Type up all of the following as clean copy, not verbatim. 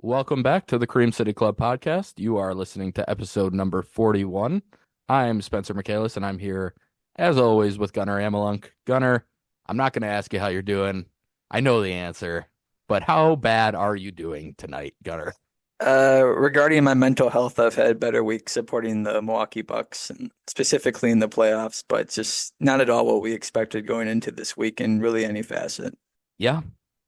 Welcome back to the Cream City Club podcast. You are listening to episode number 41. I'm Spencer Michaelis, and I'm here, as always, with Gunnar Amalunk. Gunnar, I'm not going to ask you how you're doing. I know the answer, but how bad are you doing tonight, Gunnar? Regarding my mental health, I've had better weeks supporting the Milwaukee Bucks, and specifically in the playoffs, but just not at all what we expected going into this week in really any facet. Yeah,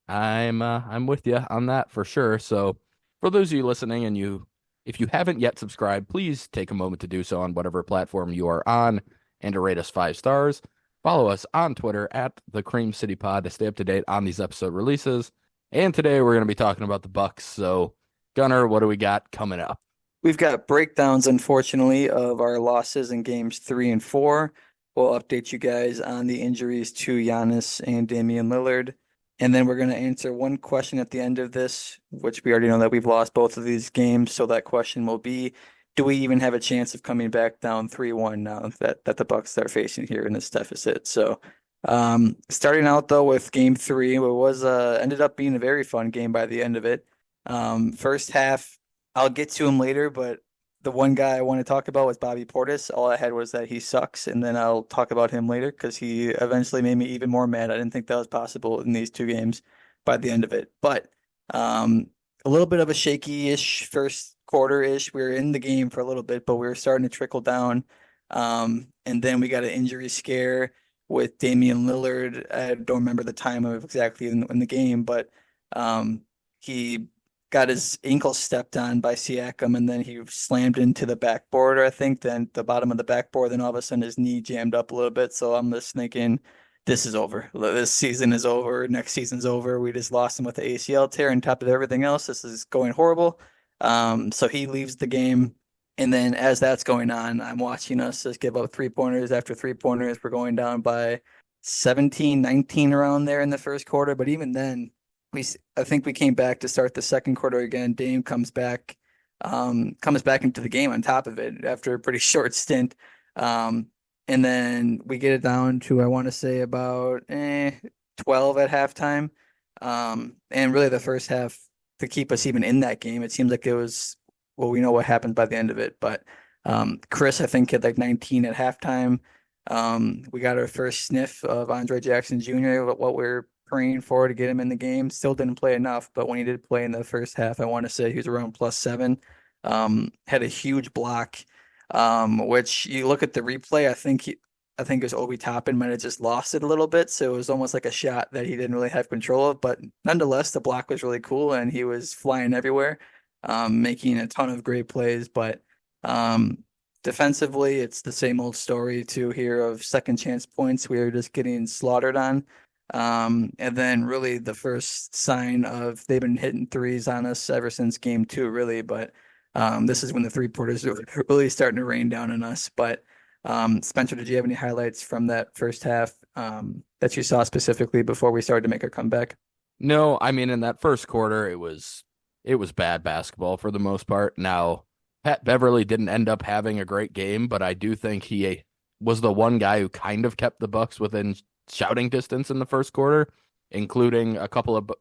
I'm with you on that for sure. So, for those of you listening, and if you haven't yet subscribed, please take a moment to do so on whatever platform you are on, and to rate us 5 stars. Follow us on Twitter at the Cream City Pod to stay up to date on these episode releases. And today we're going to be talking about the Bucks. So, Gunnar, what do we got coming up? We've got breakdowns, unfortunately, of our losses in games 3 and 4. We'll update you guys on the injuries to Giannis and Damian Lillard. And then we're going to answer one question at the end of this, which we already know that we've lost both of these games. So that question will be, do we even have a chance of coming back down 3-1 now that the Bucks are facing here in this deficit? So starting out though with game 3, it was ended up being a very fun game by the end of it. First half, I'll get to him later, but the one guy I want to talk about was Bobby Portis. All I had was that he sucks, and then I'll talk about him later because he eventually made me even more mad. I didn't think that was possible in these two games by the end of it. But a little bit of a shaky-ish first quarter-ish. We were in the game for a little bit, but we were starting to trickle down. And then we got an injury scare with Damian Lillard. I don't remember the time of exactly in the game, but he got his ankle stepped on by Siakam, and then he slammed into the backboard, I think, then the bottom of the backboard. Then all of a sudden his knee jammed up a little bit. So I'm just thinking, this is over. This season is over. Next season's over. We just lost him with the ACL tear on top of everything else. This is going horrible. So he leaves the game. And then as that's going on, I'm watching us just give up 3-pointers after 3-pointers. We're going down by 17, 19 around there in the first quarter. But even then, I think we came back to start the second quarter again. Dame comes back into the game on top of it after a pretty short stint. And then we get it down to, I want to say about 12 at halftime. And really the first half to keep us even in that game, it seems like it was, well, we know what happened by the end of it, but Khris, I think, had like 19 at halftime. We got our first sniff of Andre Jackson Jr., what we're praying for to get him in the game. Still didn't play enough, but when he did play in the first half, I want to say he was around +7. Had a huge block, which you look at the replay, I think it was Obi Toppin might have just lost it a little bit, so it was almost like a shot that he didn't really have control of. But nonetheless, the block was really cool, and he was flying everywhere, making a ton of great plays. But defensively, it's the same old story to hear of second chance points. We were just getting slaughtered on. And then really the first sign of they've been hitting threes on us ever since game 2, really. But this is when the three-pointers are really starting to rain down on us. But Spencer, did you have any highlights from that first half that you saw specifically before we started to make our comeback? No, I mean in that first quarter it was bad basketball for the most part. Now, Pat Beverly didn't end up having a great game, but I do think he was the one guy who kind of kept the Bucks within shouting distance in the first quarter, including a couple of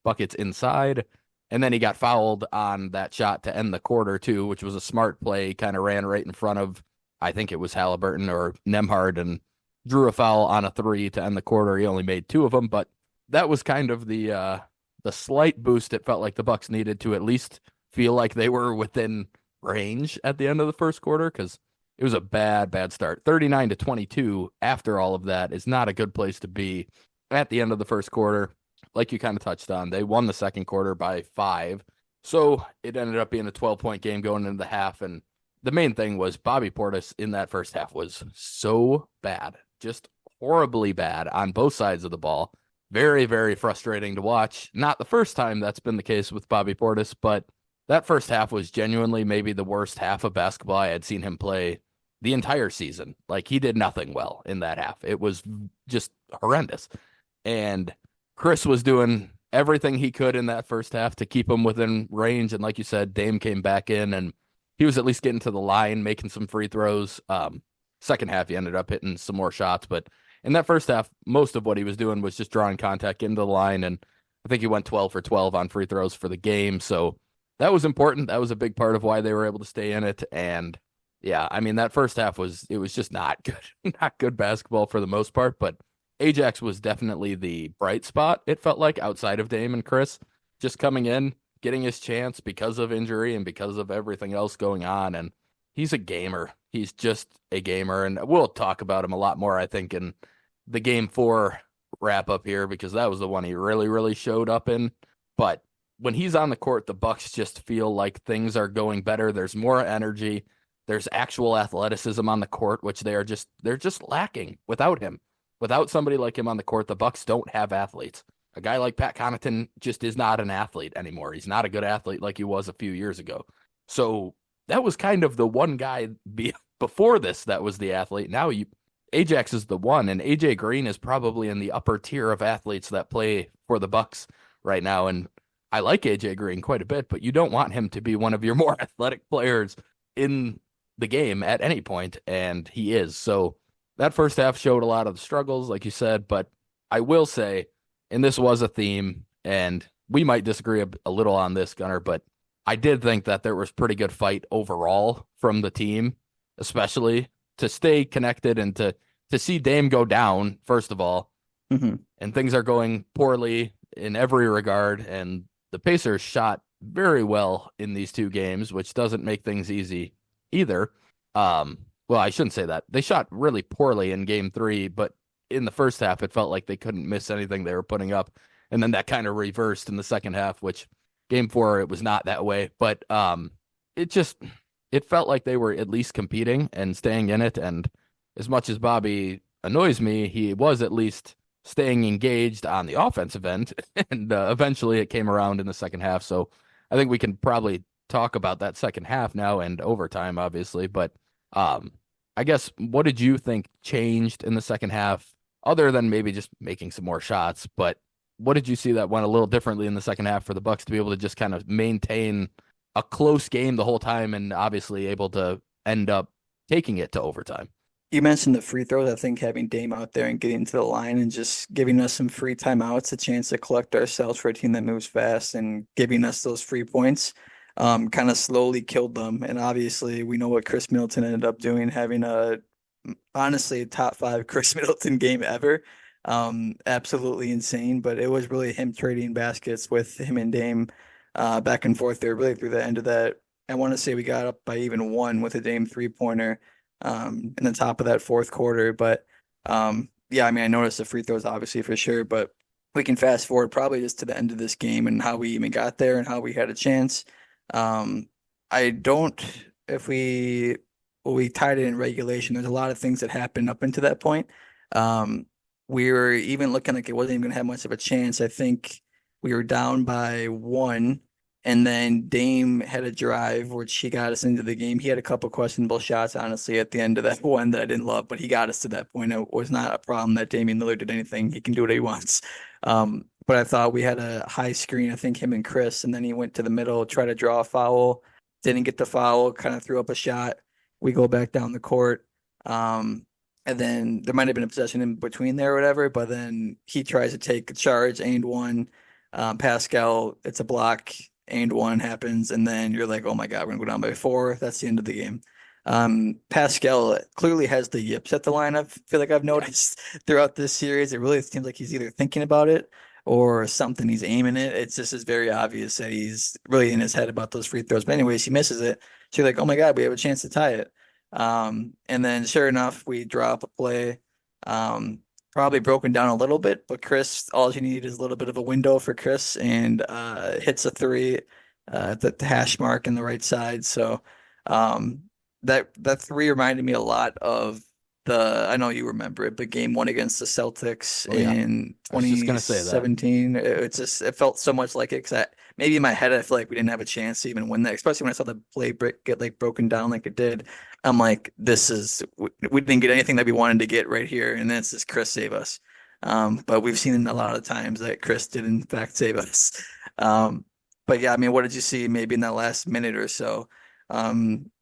buckets inside. And then he got fouled on that shot to end the quarter too, which was a smart play. Kind of ran right in front of, I think it was Halliburton or Nemhard, and drew a foul on a 3 to end the quarter. He only made 2 of them, but that was kind of the slight boost it felt like the Bucks needed to at least feel like they were within range at the end of the first quarter, because it was a bad start. 39-22 after all of that is not a good place to be at the end of the first quarter. Like you kind of touched on, they won the second quarter by 5. So it ended up being a 12-point game going into the half. And the main thing was Bobby Portis in that first half was so bad, just horribly bad on both sides of the ball. Very, very frustrating to watch. Not the first time that's been the case with Bobby Portis, but that first half was genuinely maybe the worst half of basketball I had seen him play the entire season. Like, he did nothing well in that half. It was just horrendous. And Khris was doing everything he could in that first half to keep him within range. And like you said, Dame came back in and he was at least getting to the line, making some free throws. Second half, he ended up hitting some more shots. But in that first half, most of what he was doing was just drawing contact into the line. And I think he went 12 for 12 on free throws for the game. So that was important. That was a big part of why they were able to stay in it. And yeah, I mean, that first half was just not good, not good basketball for the most part. But Ajax was definitely the bright spot, it felt like, outside of Dame and Khris, just coming in, getting his chance because of injury and because of everything else going on. And he's a gamer. He's just a gamer. And we'll talk about him a lot more, I think, in the game 4 wrap up here because that was the one he really, really showed up in. But when he's on the court, the Bucks just feel like things are going better. There's more energy. There's actual athleticism on the court, which they're just lacking without him. Without somebody like him on the court, the Bucks don't have athletes. A guy like Pat Connaughton just is not an athlete anymore. He's not a good athlete like he was a few years ago. So that was kind of the one guy before this that was the athlete. Now Ajax is the one, and AJ Green is probably in the upper tier of athletes that play for the Bucks right now. And I like AJ Green quite a bit, but you don't want him to be one of your more athletic players in the game at any point, and he is. So that first half showed a lot of the struggles, like you said, but I will say, and this was a theme, and we might disagree a little on this, Gunnar, but I did think that there was pretty good fight overall from the team, especially to stay connected and to see Dame go down, first of all, and things are going poorly in every regard, and the Pacers shot very well in these 2 games, which doesn't make things easy either. Well, I shouldn't say that. They shot really poorly in game 3, but in the first half, it felt like they couldn't miss anything they were putting up. And then that kind of reversed in the second half, which game 4, it was not that way. But it just, it felt like they were at least competing and staying in it. And as much as Bobby annoys me, he was at least staying engaged on the offensive end. And eventually it came around in the second half. So I think we can probably talk about that second half now and overtime, obviously. But I guess what did you think changed in the second half, other than maybe just making some more shots? But what did you see that went a little differently in the second half for the Bucks to be able to just kind of maintain a close game the whole time and obviously able to end up taking it to overtime? You mentioned the free throws. I think having Dame out there and getting to the line and just giving us some free timeouts, a chance to collect ourselves for a team that moves fast and giving us those free points, kind of slowly killed them. And obviously, we know what Khris Middleton ended up doing, having honestly, a top 5 Khris Middleton game ever. Absolutely insane, but it was really him trading baskets with him and Dame back and forth there, really through the end of that. I want to say we got up by even 1 with a Dame 3-pointer in the top of that fourth quarter. But yeah, I mean, I noticed the free throws obviously for sure, but we can fast forward probably just to the end of this game and how we even got there and how we had a chance. I don't, if we, well, we tied it in regulation. There's a lot of things that happened up until that point. We were even looking like it wasn't even going to have much of a chance. I think we were down by 1. And then Dame had a drive which he got us into the game. He had a couple questionable shots, honestly, at the end of that one that I didn't love, but he got us to that point. It was not a problem that Damian Lillard did anything. He can do what he wants. But I thought we had a high screen, I think him and Khris, and then he went to the middle, tried to draw a foul, didn't get the foul, kind of threw up a shot. We go back down the court. And then there might have been a possession in between there or whatever, but then he tries to take a charge and 1. Pascal, it's a block. And 1 happens, and then you're like, oh my God, we're gonna go down by 4. That's the end of the game. Pascal clearly has the yips at the line. I feel like I've noticed throughout this series. It really seems like he's either thinking about it or something he's aiming it. It's just is very obvious that he's really in his head about those free throws. But anyways, he misses it. So you're like, oh my God, we have a chance to tie it. And then sure enough, we drop a play. Probably broken down a little bit, but Khris, all you need is a little bit of a window for Khris and hits a 3 at the hash mark in the right side. So that 3 reminded me a lot of I know you remember it, but game 1 against the Celtics Oh, yeah. in I was just gonna say that. 2017. It felt so much like it because maybe in my head I feel like we didn't have a chance to even win that, especially when I saw the play get like broken down like it did. I'm like, we didn't get anything that we wanted to get right here, and then it's just Khris save us. But we've seen a lot of times that Khris did in fact save us. But yeah, I mean, what did you see maybe in that last minute or so?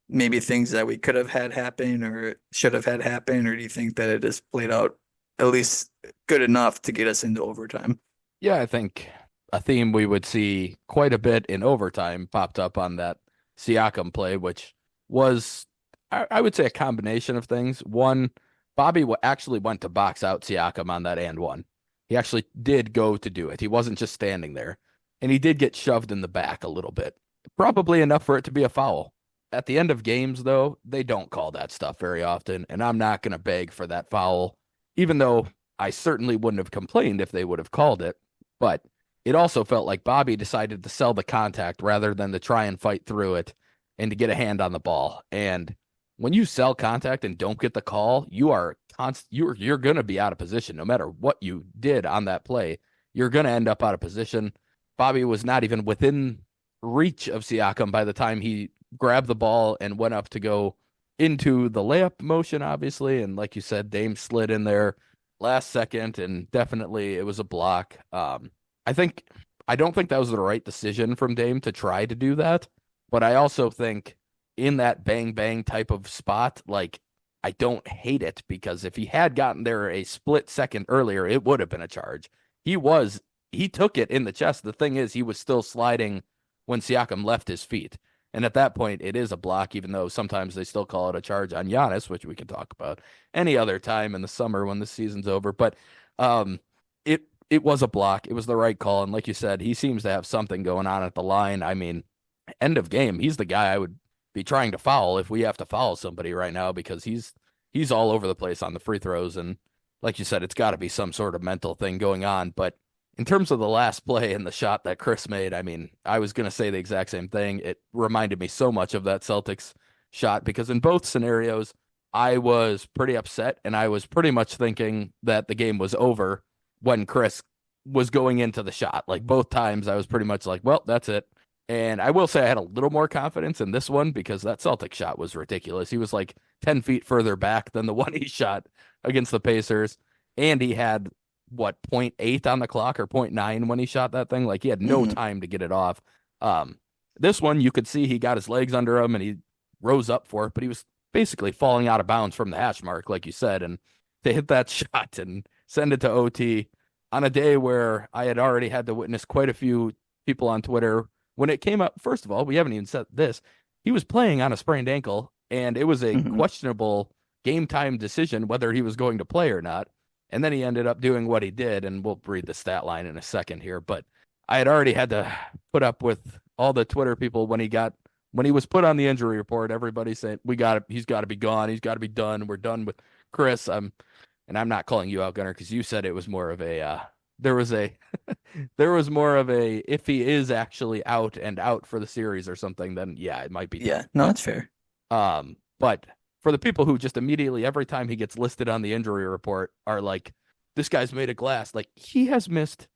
Maybe things that we could have had happen or should have had happen, or do you think that it just played out at least good enough to get us into overtime? Yeah, I think a theme we would see quite a bit in overtime popped up on that Siakam play, which was, I would say, a combination of things. One, Bobby actually went to box out Siakam on that and one. He actually did go to do it. He wasn't just standing there. And he did get shoved in the back a little bit, probably enough for it to be a foul. At the end of games, though, they don't call that stuff very often, and I'm not going to beg for that foul, even though I certainly wouldn't have complained if they would have called it. But it also felt like Bobby decided to sell the contact rather than to try and fight through it and to get a hand on the ball. And when you sell contact and don't get the call, you're going to be out of position no matter what you did on that play. You're going to end up out of position. Bobby was not even within reach of Siakam by the time he grabbed the ball and went up to go into the layup motion, obviously. And like you said, Dame slid in there last second, and definitely it was a block. I think I don't think that was the right decision from Dame to try to do that, but I also think in that bang bang type of spot, like I don't hate it because if he had gotten there a split second earlier, it would have been a charge. He took it in the chest. The thing is, he was still sliding when Siakam left his feet. And at that point, it is a block, even though sometimes they still call it a charge on Giannis, which we can talk about any other time in the summer when the season's over. But it it was a block. It was the right call. And like you said, he seems to have something going on at the line. I mean, end of game, he's the guy I would be trying to foul if we have to foul somebody right now because he's all over the place on the free throws. And like you said, it's got to be some sort of mental thing going on. But in terms of the last play and the shot that Khris made, I mean, I was going to say the exact same thing. It reminded me so much of that Celtics shot because in both scenarios, I was pretty upset and I was pretty much thinking that the game was over when Khris was going into the shot. Like both times, I was pretty much like, well, that's it. And I will say I had a little more confidence in this one because that Celtic shot was ridiculous. He was like 10 feet further back than the one he shot against the Pacers. And he had what, point 0.8 on the clock or point 0.9 when he shot that thing. Like he had no time to get it off. This one, you could see he got his legs under him and he rose up for it, but he was basically falling out of bounds from the hash mark, like you said. And to hit that shot and send it to OT on a day where I had already had to witness quite a few people on Twitter. When it came up, first of all, we haven't even said this. He was playing on a sprained ankle, and it was a questionable game time decision whether he was going to play or not. And then he ended up doing what he did, and we'll read the stat line in a second here. But I had already had to put up with all the Twitter people when he was put on the injury report. Everybody saying he's got to be gone, he's got to be done. We're done with Khris. And I'm not calling you out, Gunnar, because you said it was more of a there was more of a if he is actually out and out for the series or something, then yeah, it might be done. Yeah, no, that's fair. But for the people who just immediately every time he gets listed on the injury report are like, this guy's made of glass. Like he has missed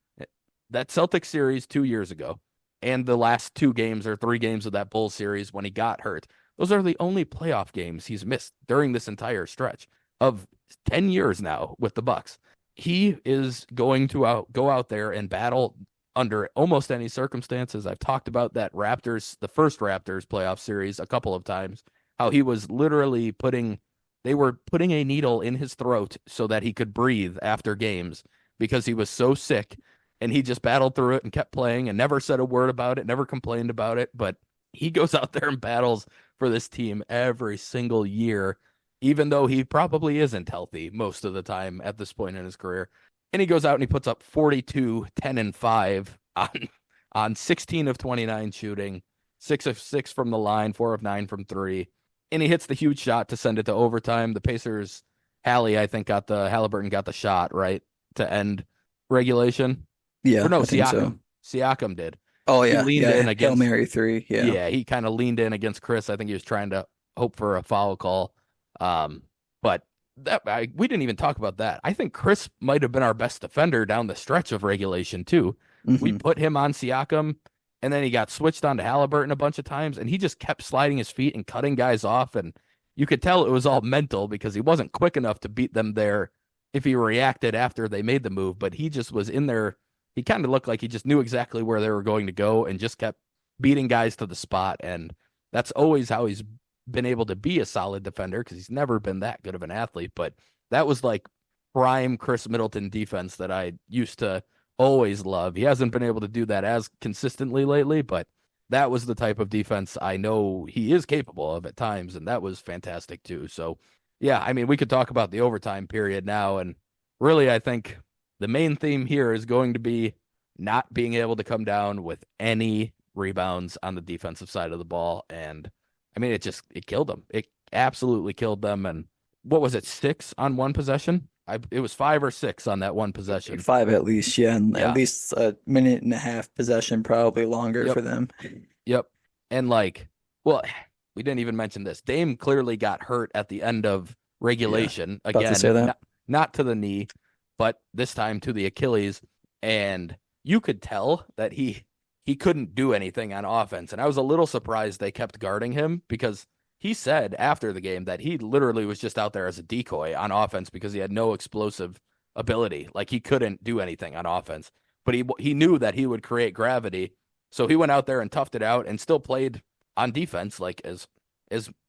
that Celtics series 2 years ago and the last 2 games or 3 games of that Bulls series when he got hurt. Those are the only playoff games he's missed during this entire stretch of 10 years now with the Bucks. He is going to go out there and battle under almost any circumstances. I've talked about that the first Raptors playoff series a couple of times, how he was literally they were putting a needle in his throat so that he could breathe after games because he was so sick, and he just battled through it and kept playing and never said a word about it, never complained about it. But he goes out there and battles for this team every single year, even though he probably isn't healthy most of the time at this point in his career. And he goes out and he puts up 42, 10, and 5 on 16 of 29 shooting, 6 of 6 from the line, 4 of 9 from 3. And he hits the huge shot to send it to overtime. The Pacers, Halliburton got the shot, right, to end regulation. Yeah, Or no, I think so. Siakam did. Oh He yeah, leaned yeah. in Hail against Mary 3. Yeah. Yeah, he kind of leaned in against Khris. I think he was trying to hope for a foul call. But we didn't even talk about that. I think Khris might have been our best defender down the stretch of regulation too. We put him on Siakam, and then he got switched on to Halliburton a bunch of times, and he just kept sliding his feet and cutting guys off. And you could tell it was all mental because he wasn't quick enough to beat them there if he reacted after they made the move. But he just was in there. He kind of looked like he just knew exactly where they were going to go and just kept beating guys to the spot. And that's always how he's been able to be a solid defender because he's never been that good of an athlete. But that was like prime Khris Middleton defense that I used to always love. He hasn't been able to do that as consistently lately, but that was the type of defense I know he is capable of at times, and that was fantastic too. So, yeah, I mean, we could talk about the overtime period now, and really, I think the main theme here is going to be not being able to come down with any rebounds on the defensive side of the ball. And I mean, it killed them. It absolutely killed them. And what was it, six on one possession? It was 5 or 6 on that one possession. Five at least, yeah, and at Yeah. least a minute and a half possession, probably longer Yep. for them. Yep. And like, well, we didn't even mention this. Dame clearly got hurt at the end of Yeah, regulation. about to Again, say that. not to the knee, but this time to the Achilles. And you could tell that he couldn't do anything on offense. And I was a little surprised they kept guarding him because he said after the game that he literally was just out there as a decoy on offense because he had no explosive ability. Like he couldn't do anything on offense. But he knew that he would create gravity. So he went out there and toughed it out and still played on defense like as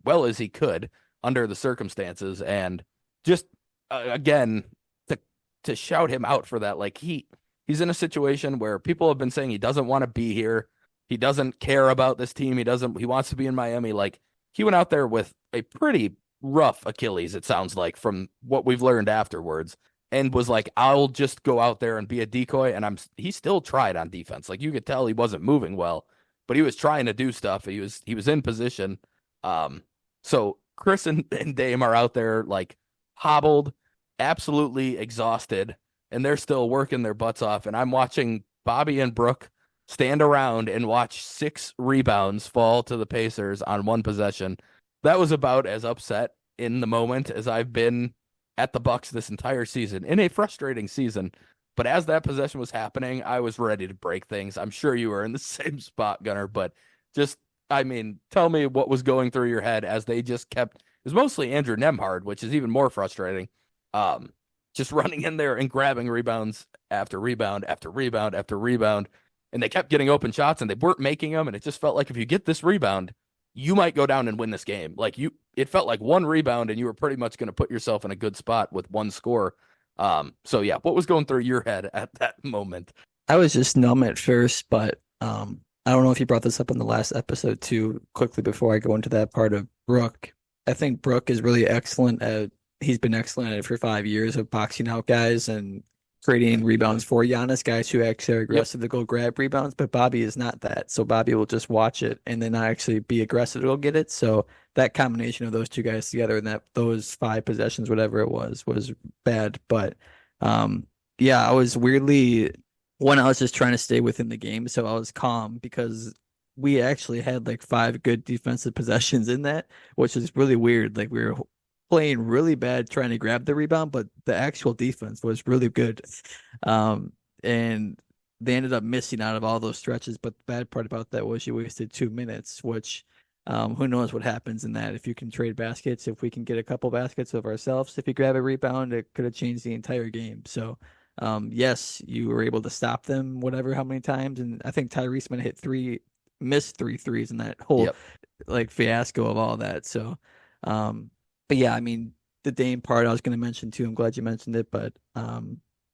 well as he could under the circumstances. And just again to shout him out for that, like he's in a situation where people have been saying he doesn't want to be here. He doesn't care about this team. He wants to be in Miami. Like he went out there with a pretty rough Achilles, it sounds like, from what we've learned afterwards, and was like, I'll just go out there and be a decoy. And he still tried on defense. Like you could tell he wasn't moving well, but he was trying to do stuff. He was in position. So Khris and Dame are out there like hobbled, absolutely exhausted, and they're still working their butts off. And I'm watching Bobby and Brooke stand around and watch 6 rebounds fall to the Pacers on one possession. That was about as upset in the moment as I've been at the Bucks this entire season, in a frustrating season. But as that possession was happening, I was ready to break things. I'm sure you were in the same spot, Gunner, but just, I mean, tell me what was going through your head as they just kept, it was mostly Andrew Nemhard, which is even more frustrating. Um, just running in there and grabbing rebounds after rebound after rebound after rebound. And they kept getting open shots and they weren't making them. And it just felt like if you get this rebound, you might go down and win this game. It felt like one rebound and you were pretty much going to put yourself in a good spot with one score. So yeah, what was going through your head at that moment? I was just numb at first, but I don't know if you brought this up in the last episode too, quickly before I go into that part of Brooke. I think Brooke is really excellent at he's been excellent at it for 5 years of boxing out guys and creating rebounds for Giannis, guys who actually are Yep. aggressive to go grab rebounds, but Bobby is not that. So Bobby will just watch it and then not actually be aggressive to go get it. So that combination of those two guys together and that those 5 possessions, whatever it was bad. But yeah, I was weirdly when I was just trying to stay within the game, so I was calm because we actually had like 5 good defensive possessions in that, which is really weird. Like we were playing really bad trying to grab the rebound, but the actual defense was really good. And they ended up missing out of all those stretches. But the bad part about that was you wasted 2 minutes, which who knows what happens in that. If you can trade baskets, if we can get a couple baskets of ourselves, if you grab a rebound, it could have changed the entire game. So yes, you were able to stop them, whatever, how many times. And I think Tyrese might hit missed 3 threes in that whole Yep. like fiasco of all that. So, but yeah, I mean, the Dame part I was going to mention too. I'm glad you mentioned it, but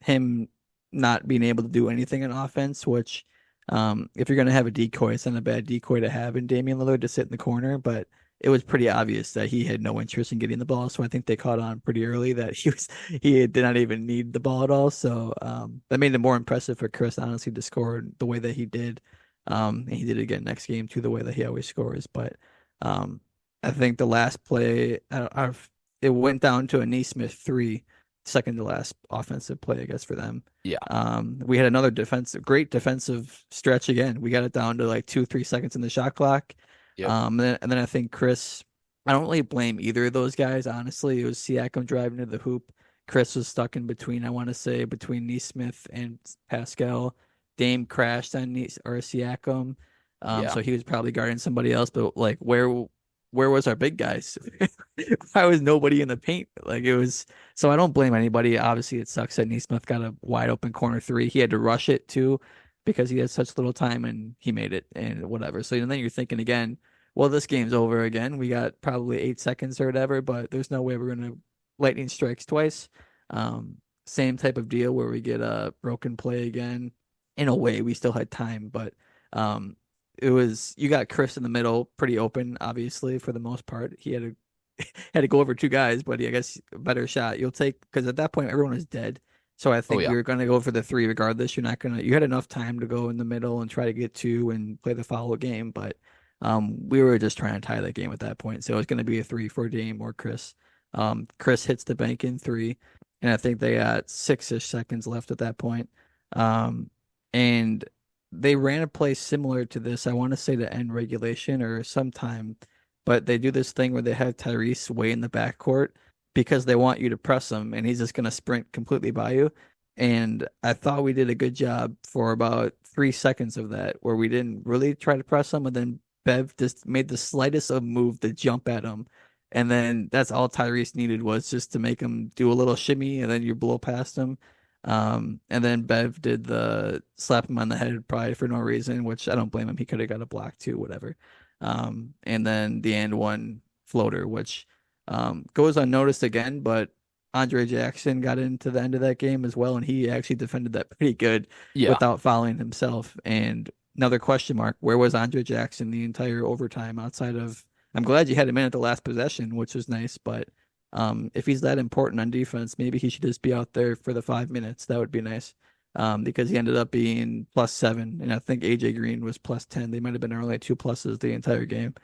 him not being able to do anything on offense, which if you're going to have a decoy, it's not a bad decoy to have in Damian Lillard to sit in the corner, but it was pretty obvious that he had no interest in getting the ball. So I think they caught on pretty early that he did not even need the ball at all. So that made it more impressive for Khris, honestly, to score the way that he did. And he did it again next game too, the way that he always scores. But I think the last play, it went down to a Neesmith 3, second to last offensive play, I guess, for them. Yeah. We had another great defensive stretch again. We got it down to like 2-3 seconds in the shot clock. Yep. And then I think Khris, I don't really blame either of those guys, honestly. It was Siakam driving to the hoop. Khris was stuck in between, I want to say, between Neesmith and Pascal. Dame crashed on Siakam. Yeah. So he was probably guarding somebody else, but like where was our big guys? Why was nobody in the paint? Like it was so I don't blame anybody. Obviously it sucks that Neesmith got a wide open corner 3. He had to rush it too because he had such little time and he made it and whatever. So then you're thinking again, well, this game's over again. We got probably 8 seconds or whatever, but there's no way we're gonna lightning strikes twice. same type of deal where we get a broken play again. In a way, we still had time, but um, it was you got Khris in the middle, pretty open, obviously for the most part. He had had to go over two guys, but I guess a better shot you'll take because at that point everyone was dead. So I Oh think yeah. we were going to go for the three regardless. You're not gonna. You had enough time to go in the middle and try to get two and play the follow game, but we were just trying to tie that game at that point. So it was going to be a 3-4 Dame or Khris. Khris hits the bank in three, and I think they got 6-ish seconds left at that point. Um, and they ran a play similar to this. I want to say to end regulation or sometime, but they do this thing where they have Tyrese way in the backcourt because they want you to press him, and he's just going to sprint completely by you. And I thought we did a good job for about 3 seconds of that, where we didn't really try to press him, and then Bev just made the slightest of move to jump at him. And then that's all Tyrese needed was just to make him do a little shimmy, and then you blow past him. And then Bev did the slap him on the head probably for no reason, which I don't blame him. He could have got a block too, whatever. And then the and one floater, which goes unnoticed again, but Andre Jackson got into the end of that game as well, and he actually defended that pretty good Yeah. without fouling himself. And another question mark, where was Andre Jackson the entire overtime outside of I'm glad you had him in at the last possession, which was nice, but if he's that important on defense, maybe he should just be out there for the 5 minutes. That would be nice. Because he ended up being +7, and I think AJ Green was +10. They might have been only two pluses the entire game.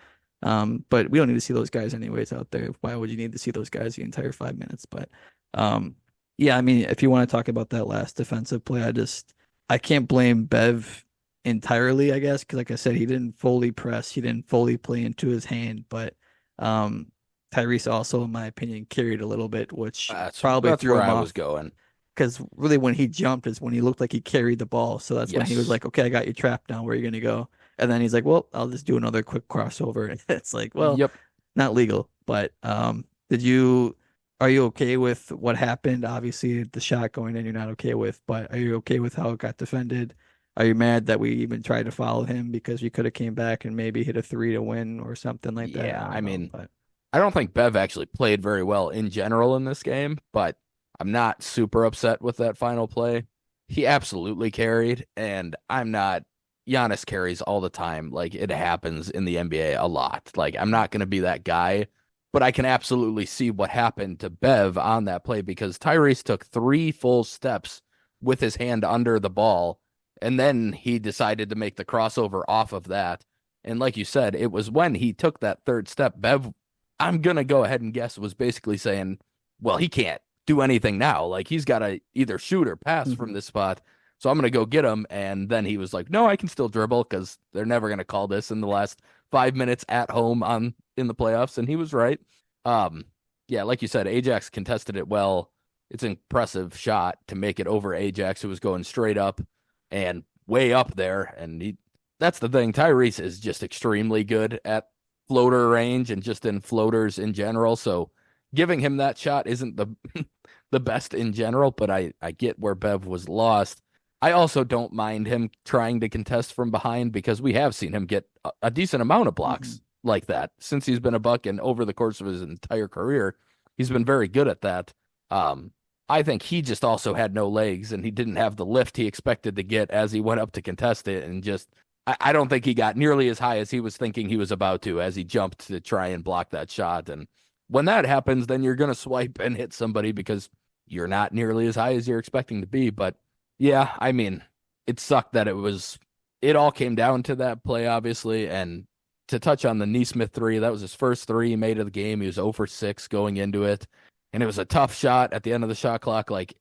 But we don't need to see those guys anyways out there. Why would you need to see those guys the entire 5 minutes? But um, yeah, I mean, if you want to talk about that last defensive play, I can't blame Bev entirely, I guess, because like I said, he didn't fully press, he didn't fully play into his hand, but um, Tyrese also, in my opinion, carried a little bit, which probably That's threw where him I was off going. because really when he jumped is when he looked like he carried the ball. So that's when he was Yes. like, okay, I got you trapped now. Where are you going to go? And then he's like, well, I'll just do another quick crossover. It's like, well, Yep. not legal. But are you okay with what happened? Obviously, the shot going in, you're not okay with, but are you okay with how it got defended? Are you mad that we even tried to follow him because we could have came back and maybe hit a three to win or something like that? Yeah. I I don't know, mean, but I don't think Bev actually played very well in general in this game, but I'm not super upset with that final play. He absolutely carried, and I'm not. Giannis carries all the time. Like it happens in the NBA a lot. Like I'm not going to be that guy, but I can absolutely see what happened to Bev on that play because Tyrese took 3 full steps with his hand under the ball, and then he decided to make the crossover off of that. And like you said, it was when he took that third step, Bev I'm gonna go ahead and guess was basically saying, well, he can't do anything now. Like he's got to either shoot or pass from Mhm. this spot. So I'm gonna go get him. And then he was like, no, I can still dribble because they're never gonna call this in the last 5 minutes at home on in the playoffs. And he was right. Um, yeah, like you said, Ajax contested it well. It's an impressive shot to make it over Ajax, who was going straight up and way up there. And he that's the thing. Tyrese is just extremely good at floater range and just in floaters in general. So giving him that shot isn't the the best in general, but I get where Bev was lost. I also don't mind him trying to contest from behind because we have seen him get a decent amount of blocks Mhm. like that since he's been a Buck and over the course of his entire career. He's been very good at that. Um, I think he just also had no legs and he didn't have the lift he expected to get as he went up to contest it and just I don't think he got nearly as high as he was thinking he was about to as he jumped to try and block that shot. And when that happens, then you're going to swipe and hit somebody because you're not nearly as high as you're expecting to be. But yeah, I mean, it sucked that it all came down to that play, obviously. And to touch on the Neesmith three, that was his first three he made of the game. He was 0 for 6 going into it. And it was a tough shot at the end of the shot clock. Like,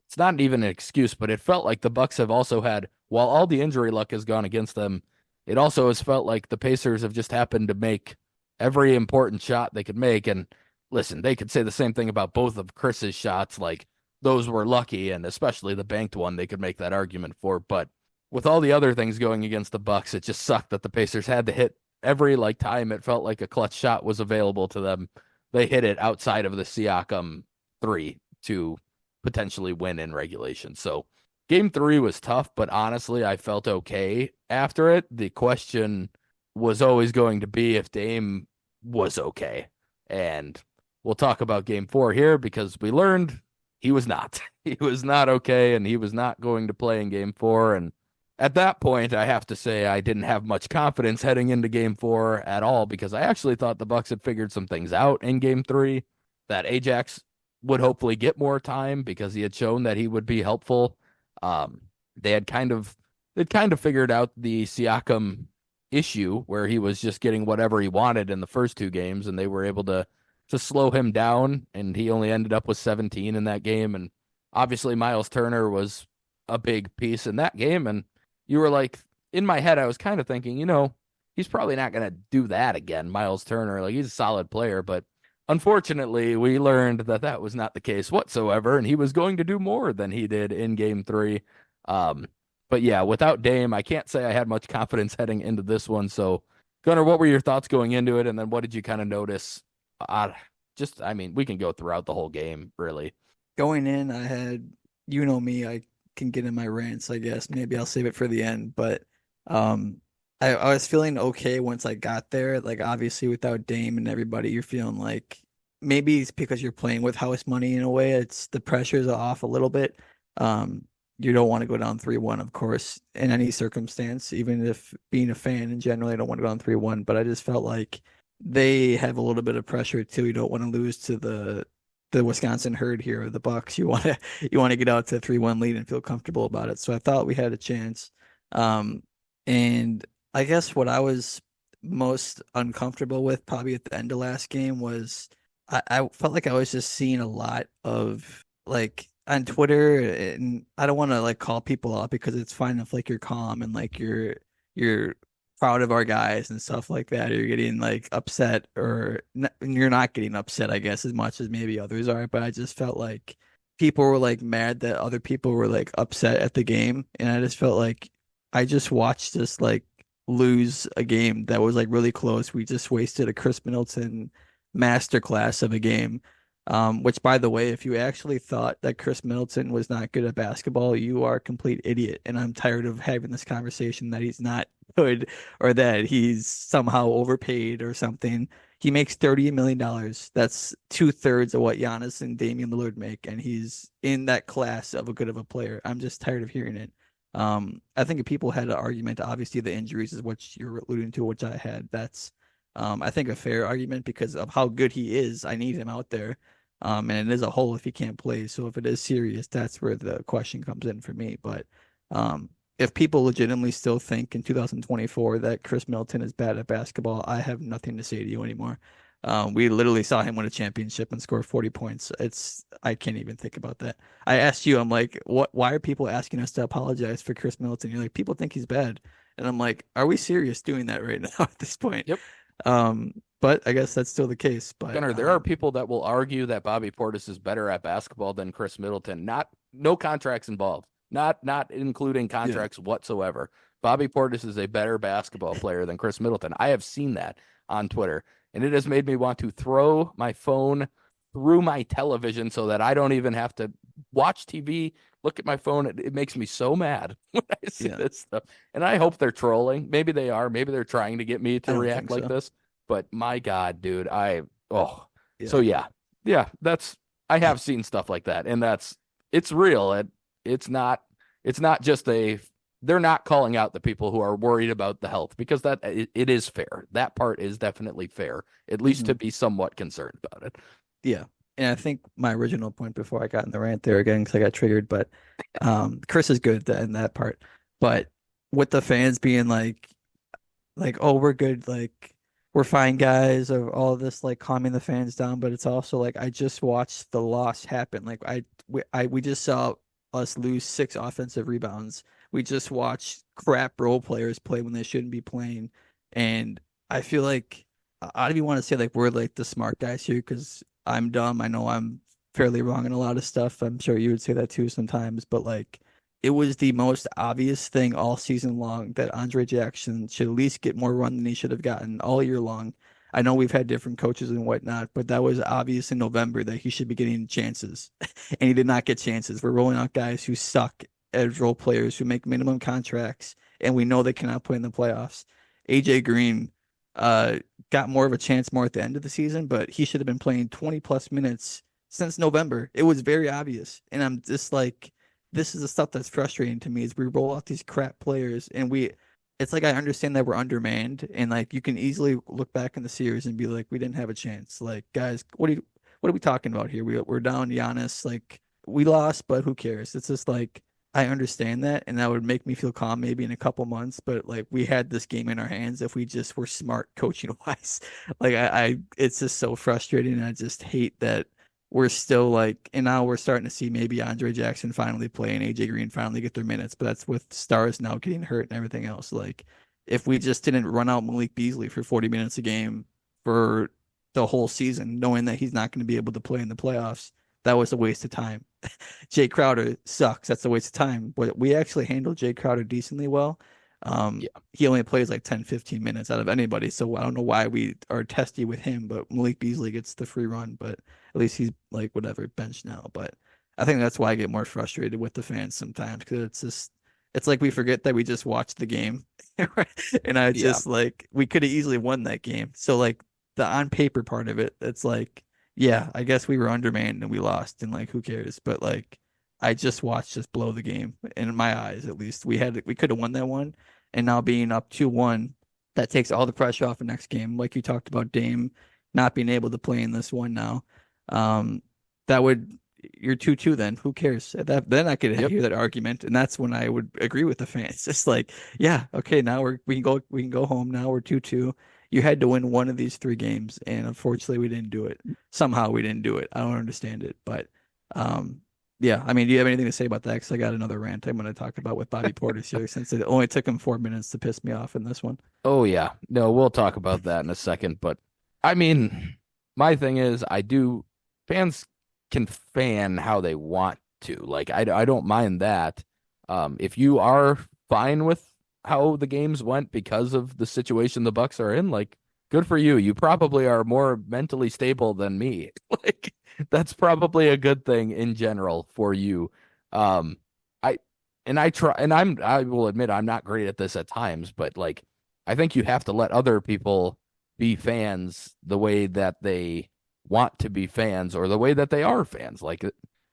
it's not even an excuse, but it felt like the Bucks have also had, while all the injury luck has gone against them, it also has felt like the Pacers have just happened to make every important shot they could make. And listen, they could say the same thing about both of Chris's shots. Like those were lucky, and especially the banked one, they could make that argument for. But with all the other things going against the Bucks, it just sucked that the Pacers had to hit every like time it felt like a clutch shot was available to them. They hit it outside of the Siakam three to potentially win in regulation. So game three was tough, but honestly, I felt okay after it. The question was always going to be if Dame was okay. And we'll talk about game four here because we learned he was not. He was not okay, and he was not going to play in game four. And at that point, I have to say I didn't have much confidence heading into game four at all because I actually thought the Bucks had figured some things out in game three, that Ajax would hopefully get more time because he had shown that he would be helpful. Um, they had kind of they'd kind of figured out the Siakam issue where he was just getting whatever he wanted in the first two games, and they were able to slow him down, and he only ended up with 17 in that game. And obviously, Miles Turner was a big piece in that game. And you were like, in my head, I was kind of thinking, he's probably not going to do that again, Miles Turner. Like, he's a solid player, but unfortunately, we learned that that was not the case whatsoever, and he was going to do more than he did in game three. Um, but yeah, without Dame, I can't say I had much confidence heading into this one. So, Gunnar, what were your thoughts going into it? And then what did you kind of notice? I mean, we can go throughout the whole game, really. Going in, I had, you know me, I can get in my rants, I guess. Maybe I'll save it for the end, but um I was feeling okay once I got there. Like obviously without Dame and everybody, you're feeling like maybe it's because you're playing with house money in a way. It's the pressure's off a little bit. You don't want to go down 3-1, of course, in any circumstance, even if being a fan in general, I don't want to go down 3-1, but I just felt like they have a little bit of pressure too. You don't want to lose to the Wisconsin herd here, the Bucks. You want to get out to 3-1 lead and feel comfortable about it. So I thought we had a chance. Um, and I guess what I was most uncomfortable with probably at the end of last game was I felt like I was just seeing a lot of like on Twitter, and I don't want to like call people out because it's fine if like you're calm and like you're proud of our guys and stuff like that, or you're getting like upset, or you're not getting upset, I guess, as much as maybe others are. But I just felt like people were like mad that other people were like upset at the game, and I just felt like I just watched us like lose a game that was like really close. We just wasted a Khris Middleton masterclass of a game. Which, by the way, if you actually thought that Khris Middleton was not good at basketball, you are a complete idiot. And I'm tired of having this conversation that he's not good or that he's somehow overpaid or something. He makes $30 million. That's two-thirds of what Giannis and Damian Lillard make, and he's in that class of a good of a player. I'm just tired of hearing it. I think if people had an argument, obviously the injuries is what you're alluding to, which I had. That's, I think, a fair argument because of how good he is. I need him out there. And it is a hole if he can't play. So if it is serious, that's where the question comes in for me. But if people legitimately still think in 2024 that Khris Middleton is bad at basketball, I have nothing to say to you anymore. We literally saw him win a championship and score 40 points. I can't even think about that. I asked you, I'm like, why are people asking us to apologize for Khris Middleton? You're like, people think he's bad. And I'm like, are we serious doing that right now at this point? Yep. But I guess that's still the case. But Gunnar, there are people that will argue that Bobby Portis is better at basketball than Khris Middleton. No contracts involved. Not including yeah, contracts whatsoever. Bobby Portis is a better basketball player than Khris Middleton. I have seen that on Twitter, and it has made me want to throw my phone through my television so that I don't even have to watch TV, look at my phone. It makes me so mad when I see yeah, this stuff. And I hope they're trolling. Maybe they are. Maybe they're trying to get me I to don't react think like so. this. But my God, dude, so Yeah. yeah, yeah, I have seen stuff like that, and it's real. It's not, it's not just they're not calling out the people who are worried about the health because it is fair. That part is definitely fair, at least hmm to be somewhat concerned about it. Yeah. And I think my original point before I got in the rant there again, because I got triggered, but Chris is good in that part. But with the fans being like, oh, we're good, like we're fine, guys, of all of this, like calming the fans down. But it's also like I just watched the loss happen. Like we just saw us lose 6 offensive rebounds. We just watched crap role players play when they shouldn't be playing, and I feel like I don't even want to say like we're like the smart guys here because I'm dumb. I know I'm fairly wrong in a lot of stuff. I'm sure you would say that too sometimes, but like it was the most obvious thing all season long that Andre Jackson should at least get more run than he should have gotten all year long. I know we've had different coaches and whatnot, but that was obvious in November that he should be getting chances, and he did not get chances. We're rolling out guys who suck as role players who make minimum contracts, and we know they cannot play in the playoffs. AJ Green uh, got more of a chance more at the end of the season, but he should have been playing 20 plus minutes since November. It was very obvious. And I'm just like, this is the stuff that's frustrating to me is we roll out these crap players and it's like I understand that we're undermanned and like you can easily look back in the series and be like, we didn't have a chance. Like, guys, what are we talking about here? We're down Giannis. Like, we lost, but who cares? It's just like I understand that, and that would make me feel calm maybe in a couple months. But like we had this game in our hands if we just were smart coaching wise. Like it's just so frustrating, and I just hate that we're still like, and now we're starting to see maybe Andre Jackson finally play and AJ Green finally get their minutes, but that's with stars now getting hurt and everything else. Like, if we just didn't run out Malik Beasley for 40 minutes a game for the whole season, knowing that he's not going to be able to play in the playoffs, that was a waste of time. Jay Crowder sucks. That's a waste of time. But we actually handled Jay Crowder decently well. Yeah. He only plays like 10, 15 minutes out of anybody. So I don't know why we are testy with him, but Malik Beasley gets the free run. But at least he's like whatever bench now. But I think that's why I get more frustrated with the fans sometimes because it's like we forget that we just watched the game. And I Yeah. just like we could have easily won that game. So like the on paper part of it, it's like, yeah, I guess we were undermanned and we lost and like who cares? But like I just watched us blow the game. In my eyes, at least. We could have won that one. And now being up 2-1, that takes all the pressure off the next game. Like you talked about Dame not being able to play in this one now. Um, that would you're 2-2 then. Who cares? Then I could Yep. hear that argument, and that's when I would agree with the fans. Just like, yeah, okay, now we can go home. Now we're 2-2. You had to win one of these three games, and unfortunately we didn't do it. Somehow we didn't do it. I don't understand it. But yeah, I mean, do you have anything to say about that? Because I got another rant I'm going to talk about with Bobby Portis here, since it only took him 4 minutes to piss me off in this one. Oh yeah. No, we'll talk about that in a second, but I mean, my thing is I do fans can fan how they want to. Like I don't mind that. If you are fine with how the games went because of the situation the Bucks are in, like good for you. You probably are more mentally stable than me. Like that's probably a good thing in general for you. Um I I try and I will admit I'm not great at this at times, but like I think you have to let other people be fans the way that they want to be fans or the way that they are fans. Like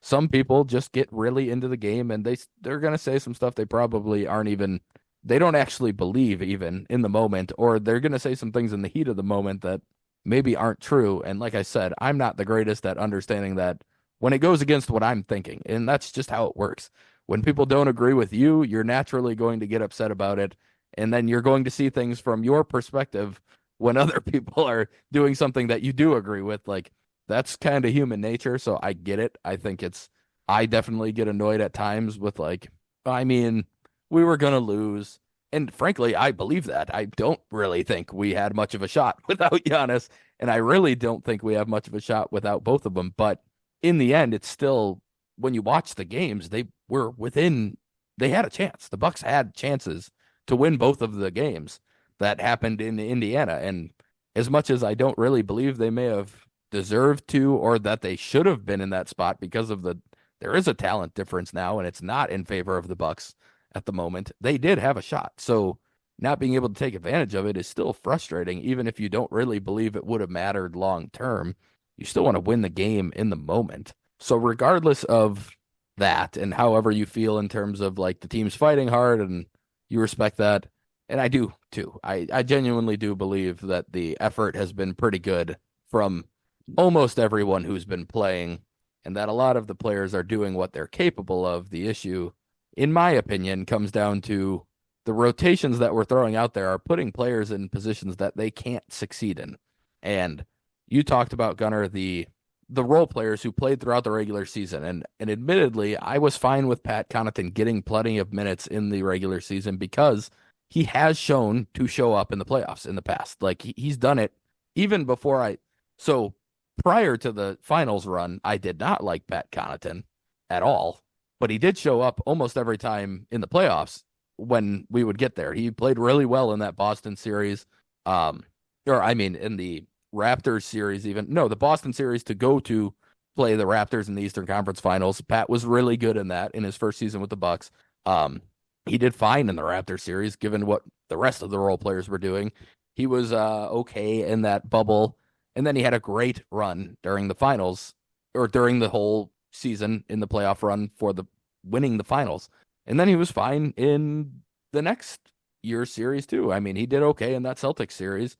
some people just get really into the game and they're going to say some stuff they probably aren't even they don't actually believe even in the moment, or they're going to say some things in the heat of the moment that maybe aren't true. And like I said, I'm not the greatest at understanding that when it goes against what I'm thinking, and that's just how it works. When people don't agree with you, you're naturally going to get upset about it, and then you're going to see things from your perspective when other people are doing something that you do agree with. Like that's kind of human nature, so I get it. I definitely get annoyed at times with like, I mean, we were gonna lose. And frankly, I believe that. I don't really think we had much of a shot without Giannis, and I really don't think we have much of a shot without both of them. But in the end, it's still when you watch the games, they had a chance. The Bucks had chances to win both of the games that happened in Indiana. And as much as I don't really believe they may have deserved to or that they should have been in that spot because of there is a talent difference now and it's not in favor of the Bucks at the moment. They did have a shot. So not being able to take advantage of it is still frustrating, even if you don't really believe it would have mattered long term. You still want to win the game in the moment. So regardless of that and however you feel in terms of like the team's fighting hard and you respect that, and I do too. I genuinely do believe that the effort has been pretty good from almost everyone who's been playing, and that a lot of the players are doing what they're capable of. The issue, in my opinion, comes down to the rotations that we're throwing out there are putting players in positions that they can't succeed in. And you talked about Gunnar, the role players who played throughout the regular season. And admittedly, I was fine with Pat Connaughton getting plenty of minutes in the regular season because he has shown to show up in the playoffs in the past. Like he's done it even before so prior to the finals run, I did not like Pat Connaughton at all, but he did show up almost every time in the playoffs when we would get there. He played really well in that Boston series. Or I mean in the Raptors series even. No, the Boston series to go to play the Raptors in the Eastern Conference Finals. Pat was really good in that in his first season with the Bucks. He did fine in the Raptors series given what the rest of the role players were doing. He was okay in that bubble, and then he had a great run during the finals or during the whole season in the playoff run for the winning the finals. And then he was fine in the next year's series too. I mean, he did okay in that Celtics series.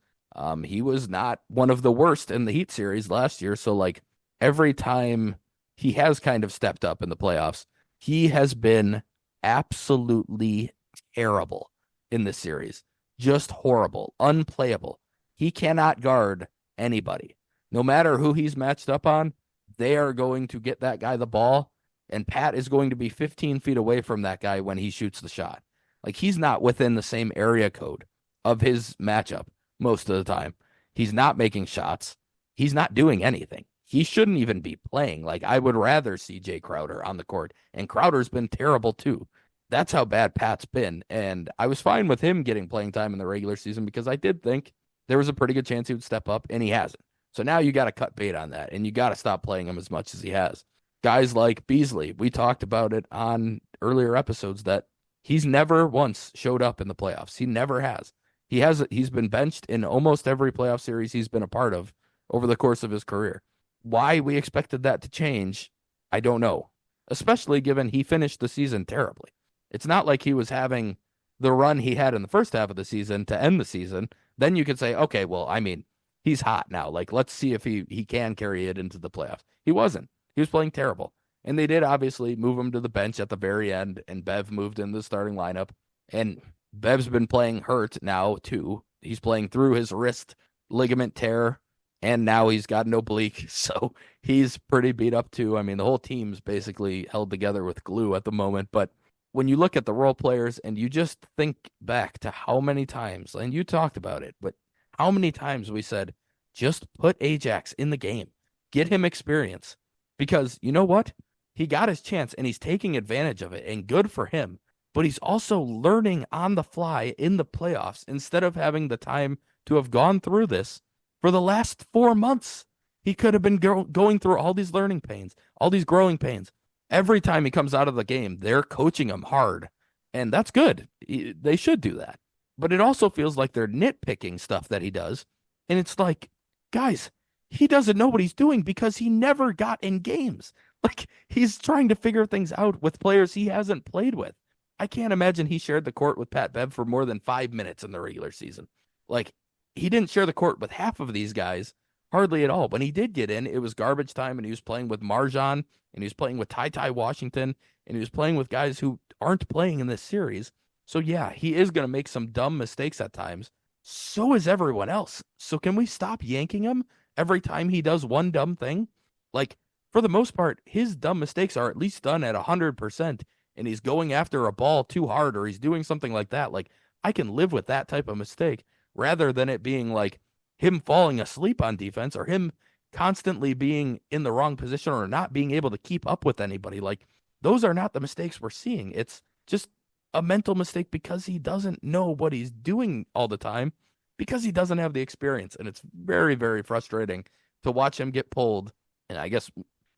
He was not one of the worst in the Heat series last year. So like every time he has kind of stepped up in the playoffs, he has been absolutely terrible in this series. Just horrible, unplayable. He cannot guard anybody. No matter who he's matched up on, they are going to get that guy the ball, and Pat is going to be 15 feet away from that guy when he shoots the shot. Like he's not within the same area code of his matchup most of the time. He's not making shots. He's not doing anything. He shouldn't even be playing. Like I would rather see Jay Crowder on the court, and Crowder's been terrible too. That's how bad Pat's been, and I was fine with him getting playing time in the regular season because I did think there was a pretty good chance he would step up, and he hasn't. So now you got to cut bait on that, and you got to stop playing him as much as he has. Guys like Beasley, we talked about it on earlier episodes that he's never once showed up in the playoffs. He never has. He's been benched in almost every playoff series he's been a part of over the course of his career. Why we expected that to change, I don't know. Especially given he finished the season terribly. It's not like he was having the run he had in the first half of the season to end the season. Then you could say, okay, well, I mean, he's hot now. Like, let's see if he can carry it into the playoffs. He wasn't. He was playing terrible. And they did obviously move him to the bench at the very end, and Bev moved in the starting lineup. And Bev's been playing hurt now, too. He's playing through his wrist ligament tear, and now he's got an oblique. So he's pretty beat up, too. I mean, the whole team's basically held together with glue at the moment. But when you look at the role players and you just think back to how many times, and you talked about it, but how many times we said, just put Ajax in the game, get him experience. Because you know what? He got his chance and he's taking advantage of it, and good for him. But he's also learning on the fly in the playoffs instead of having the time to have gone through this for the last 4 months. He could have been going through all these learning pains, all these growing pains. Every time he comes out of the game, they're coaching him hard. And that's good. They should do that. But it also feels like they're nitpicking stuff that he does. And it's like, guys, he doesn't know what he's doing because he never got in games. Like he's trying to figure things out with players he hasn't played with. I can't imagine he shared the court with Pat Bev for more than 5 minutes in the regular season. Like he didn't share the court with half of these guys, hardly at all. When he did get in, it was garbage time, and he was playing with Marjan, and he was playing with Ty Washington, and he was playing with guys who aren't playing in this series. So yeah, he is going to make some dumb mistakes at times. So is everyone else. So can we stop yanking him every time he does one dumb thing? Like, for the most part, his dumb mistakes are at least done at 100%, and he's going after a ball too hard, or he's doing something like that. Like, I can live with that type of mistake rather than it being like him falling asleep on defense or him constantly being in the wrong position or not being able to keep up with anybody. Like, those are not the mistakes we're seeing. It's just a mental mistake because he doesn't know what he's doing all the time because he doesn't have the experience. And it's very, very frustrating to watch him get pulled. And I guess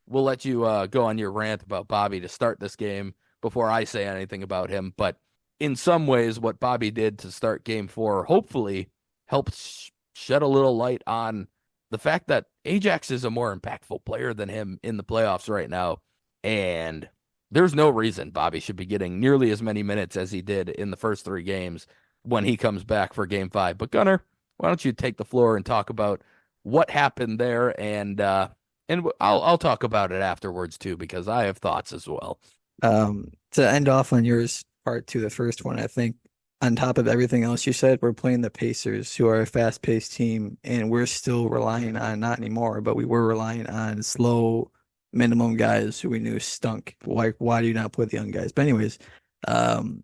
we'll let you go on your rant about Bobby to start this game before I say anything about him. But in some ways, what Bobby did to start game 4 hopefully helped shed a little light on the fact that Ajax is a more impactful player than him in the playoffs right now. And there's no reason Bobby should be getting nearly as many minutes as he did in the first 3 games when he comes back for game 5. But Gunnar, why don't you take the floor and talk about what happened there, and I'll talk about it afterwards too because I have thoughts as well. To end off on yours part 2, the first one, I think on top of everything else you said, we're playing the Pacers, who are a fast-paced team, and we're still relying on, not anymore, but we were relying on slow minimum guys who we knew stunk. Why do you not put the young guys? But anyways,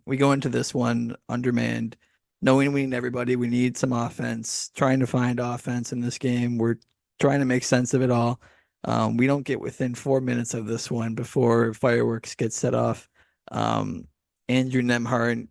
we go into this one undermanned, knowing we need everybody. We need some offense, trying to find offense in this game. We're trying to make sense of it all. We don't get within 4 minutes of this one before fireworks get set off. Andrew Nembhard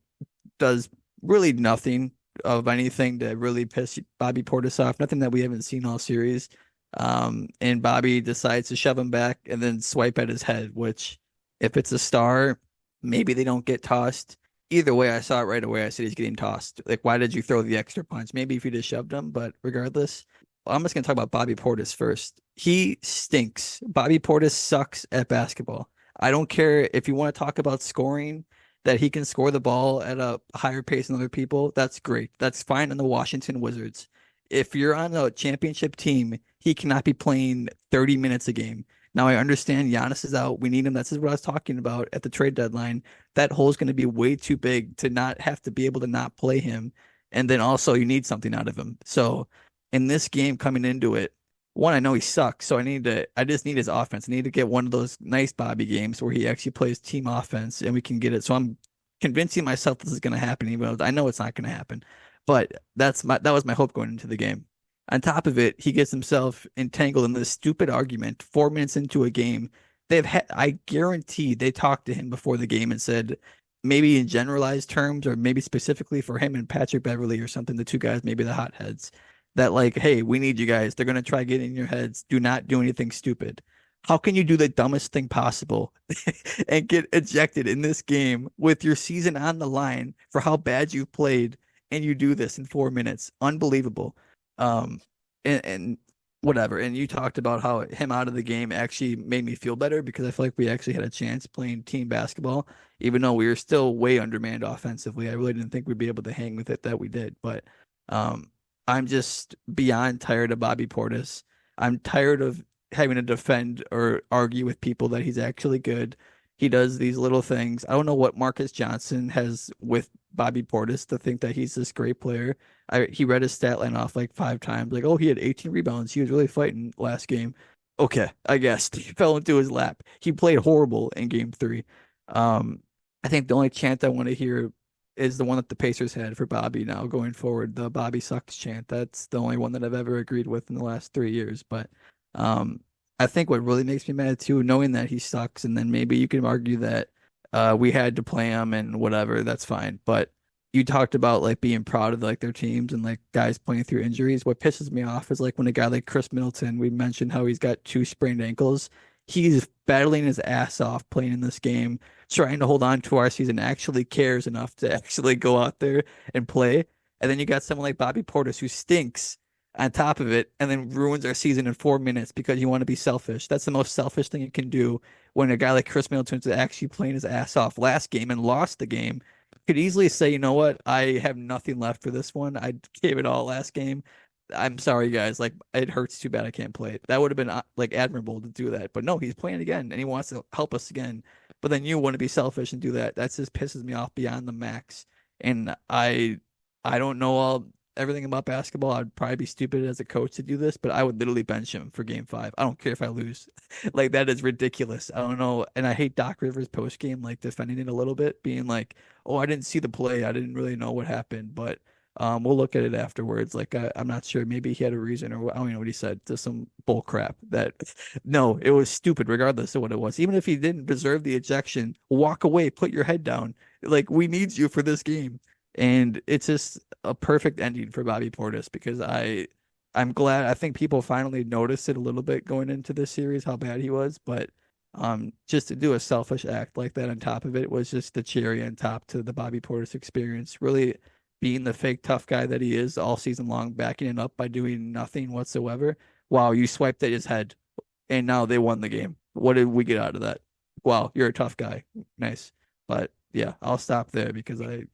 does really nothing of anything to really piss Bobby Portis off. Nothing that we haven't seen all series. And Bobby decides to shove him back and then swipe at his head, which if it's a star, maybe they don't get tossed. Either way, I saw it right away. I said he's getting tossed. Like, why did you throw the extra punch? Maybe if you just shoved him, but regardless, I'm just gonna talk about Bobby Portis first. He stinks. Bobby Portis sucks at basketball. I don't care if you want to talk about scoring, that he can score the ball at a higher pace than other people. That's great. That's fine in the Washington Wizards. If you're on a championship team, he cannot be playing 30 minutes a game. Now I understand Giannis is out. We need him. That's what I was talking about at the trade deadline. That hole is going to be way too big to not have to be able to not play him. And then also you need something out of him. So in this game coming into it, one, I know he sucks, so I just need his offense. I need to get one of those nice Bobby games where he actually plays team offense and we can get it. So I'm convincing myself this is going to happen, even though I know it's not going to happen. But that was my hope going into the game. On top of it, he gets himself entangled in this stupid argument 4 minutes into a game. I guarantee they talked to him before the game and said, maybe in generalized terms, or maybe specifically for him and Patrick Beverly or something, the two guys, maybe the hotheads, that like, hey, we need you guys. They're gonna try getting in your heads. Do not do anything stupid. How can you do the dumbest thing possible and get ejected in this game with your season on the line for how bad you've played, and you do this in 4 minutes? Unbelievable. Um, and whatever. And you talked about how him out of the game actually made me feel better because I feel like we actually had a chance playing team basketball, even though we were still way undermanned offensively. I really didn't think we'd be able to hang with it that we did. But um, I'm just beyond tired of Bobby Portis. I'm tired of having to defend or argue with people that he's actually good. He does these little things. I don't know what Marcus Johnson has with Bobby Portis to think that he's this great player. He read his stat line off like 5 times, like, oh, he had 18 rebounds. He was really fighting last game. Okay, I guess he fell into his lap. He played horrible in game three. Um, I think the only chant I want to hear is the one that the Pacers had for Bobby now going forward, the Bobby sucks chant. That's the only one that I've ever agreed with in the last 3 years. But um, I think what really makes me mad too, knowing that he sucks, and then maybe you can argue that we had to play him and whatever, that's fine. But you talked about like being proud of like their teams and like guys playing through injuries. What pisses me off is like when a guy like Khris Middleton, we mentioned how he's got 2 sprained ankles. He's battling his ass off playing in this game, trying to hold on to our season, actually cares enough to actually go out there and play. And then you got someone like Bobby Portis who stinks on top of it and then ruins our season in 4 minutes because you want to be selfish. That's the most selfish thing you can do when a guy like Khris Middleton's actually playing his ass off last game and lost the game. Could easily say, you know what, I have nothing left for this one. I gave it all last game. I'm sorry, guys. Like, it hurts too bad I can't play it. That would have been like admirable to do that. But no, he's playing again and he wants to help us again. But then you want to be selfish and do that. That just pisses me off beyond the max. And I don't know everything about basketball. I'd probably be stupid as a coach to do this, but I would literally bench him for game five. I don't care if I lose. Like, that is ridiculous. I don't know. And I hate Doc Rivers post game, like defending it a little bit, being like, oh, I didn't see the play. I didn't really know what happened, but we'll look at it afterwards. Like, I'm not sure. Maybe he had a reason, or I don't even know what he said. Just some bull crap that, no, it was stupid, regardless of what it was. Even if he didn't deserve the ejection, walk away, put your head down. Like, we need you for this game. And it's just a perfect ending for Bobby Portis because I'm glad. I think people finally noticed it a little bit going into this series how bad he was, but just to do a selfish act like that on top of it was just the cherry on top to the Bobby Portis experience. Really being the fake tough guy that he is all season long, backing it up by doing nothing whatsoever. Wow, you swiped at his head and now they won the game. What did we get out of that? Wow, you're a tough guy. Nice. But yeah, I'll stop there because I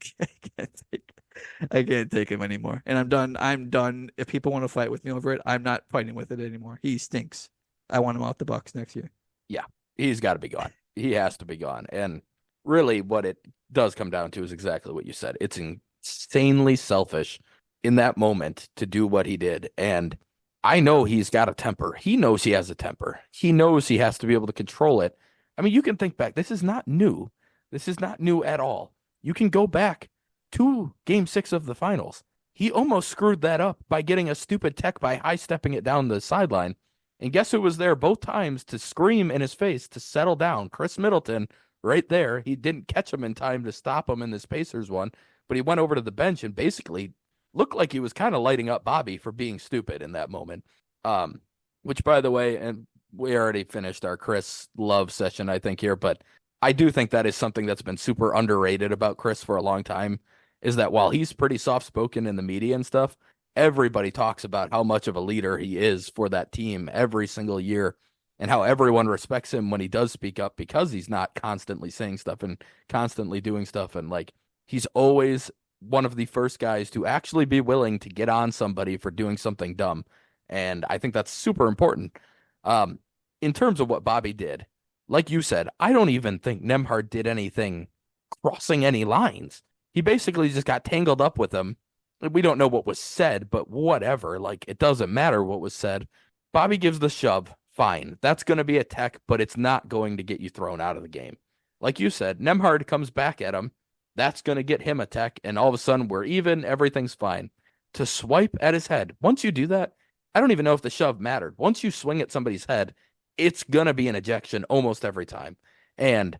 can't take him anymore. And I'm done. I'm done. If people want to fight with me over it, I'm not fighting with it anymore. He stinks. I want him off the Bucks next year. Yeah, he's got to be gone. He has to be gone. And really, what it does come down to is exactly what you said. It's insanely selfish in that moment to do what he did. And I know he's got a temper. He knows he has a temper. He knows he has to be able to control it. I mean, you can think back. This is not new. This is not new at all. You can go back to game 6 of the finals. He almost screwed that up by getting a stupid tech by high stepping it down the sideline. And guess who was there both times to scream in his face to settle down? Khris Middleton, right there. He didn't catch him in time to stop him in this Pacers one, but he went over to the bench and basically looked like he was kind of lighting up Bobby for being stupid in that moment. Which, by the way, and we already finished our Khris love session, I think, here, but I do think that is something that's been super underrated about Khris for a long time, is that while he's pretty soft-spoken in the media and stuff, everybody talks about how much of a leader he is for that team every single year and how everyone respects him when he does speak up because he's not constantly saying stuff and constantly doing stuff. And like, he's always one of the first guys to actually be willing to get on somebody for doing something dumb. And I think that's super important. Um, in terms of what Bobby did, like you said, I don't even think Nemhard did anything crossing any lines. He basically just got tangled up with him. We don't know what was said, but whatever. Like, it doesn't matter what was said. Bobby gives the shove. Fine. That's going to be a tech, but it's not going to get you thrown out of the game. Like you said, Nemhard comes back at him. That's going to get him a tech, and all of a sudden we're even. Everything's fine. To swipe at his head, once you do that, I don't even know if the shove mattered. Once you swing at somebody's head, it's going to be an ejection almost every time. And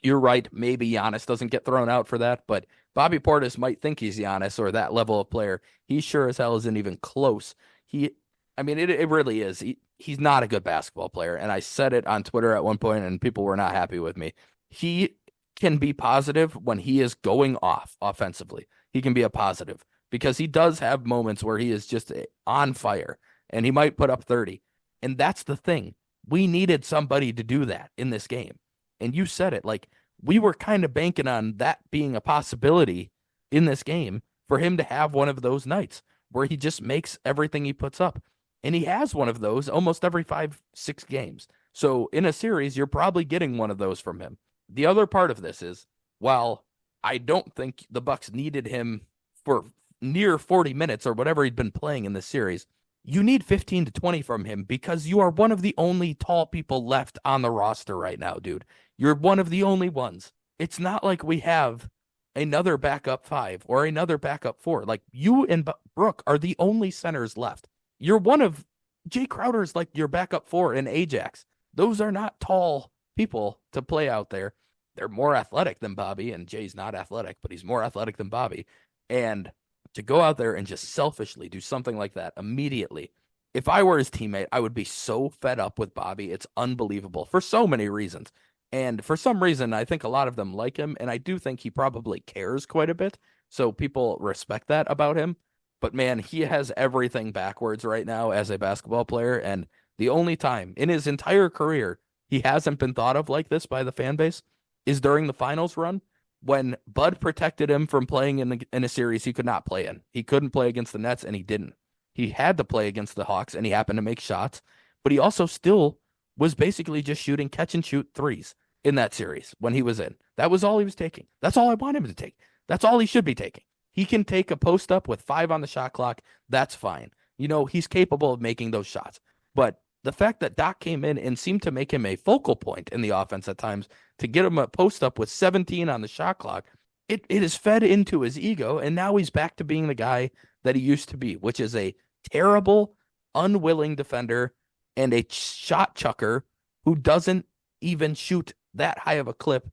you're right. Maybe Giannis doesn't get thrown out for that, but Bobby Portis might think he's Giannis or that level of player. He sure as hell isn't even close. I mean, it really is. He's not a good basketball player. And I said it on Twitter at one point, and people were not happy with me. He can be positive when he is going off offensively. He can be a positive because he does have moments where he is just on fire and he might put up 30. And that's the thing. We needed somebody to do that in this game. And you said it, like, we were kind of banking on that being a possibility in this game for him to have one of those nights where he just makes everything he puts up. And he has one of those almost every 5, 6 games. So in a series, you're probably getting one of those from him. The other part of this is, while I don't think the Bucks needed him for near 40 minutes or whatever he'd been playing in this series, you need 15 to 20 from him because you are one of the only tall people left on the roster right now, dude. You're one of the only ones. It's not like we have another backup 5 or another backup 4. Like, you and Brooke are the only centers left. You're one of Jay Crowder's like your backup 4 in Ajax. Those are not tall people to play out there. They're more athletic than Bobby, and Jay's not athletic, but he's more athletic than Bobby. And to go out there and just selfishly do something like that immediately, if I were his teammate, I would be so fed up with Bobby. It's unbelievable for so many reasons. And for some reason, I think a lot of them like him, and I do think he probably cares quite a bit. So people respect that about him. But man, he has everything backwards right now as a basketball player. And the only time in his entire career he hasn't been thought of like this by the fan base is during the finals run when Bud protected him from playing in a series he could not play in. He couldn't play against the Nets, and he didn't. He had to play against the Hawks, and he happened to make shots. But he also still was basically just shooting catch and shoot threes in that series when he was in. That was all he was taking. That's all I want him to take. That's all he should be taking. He can take a post up with 5 on the shot clock. That's fine. You know, he's capable of making those shots. But the fact that Doc came in and seemed to make him a focal point in the offense at times to get him a post up with 17 on the shot clock, it is fed into his ego. And now he's back to being the guy that he used to be, which is a terrible, unwilling defender and a shot chucker who doesn't even shoot that high of a clip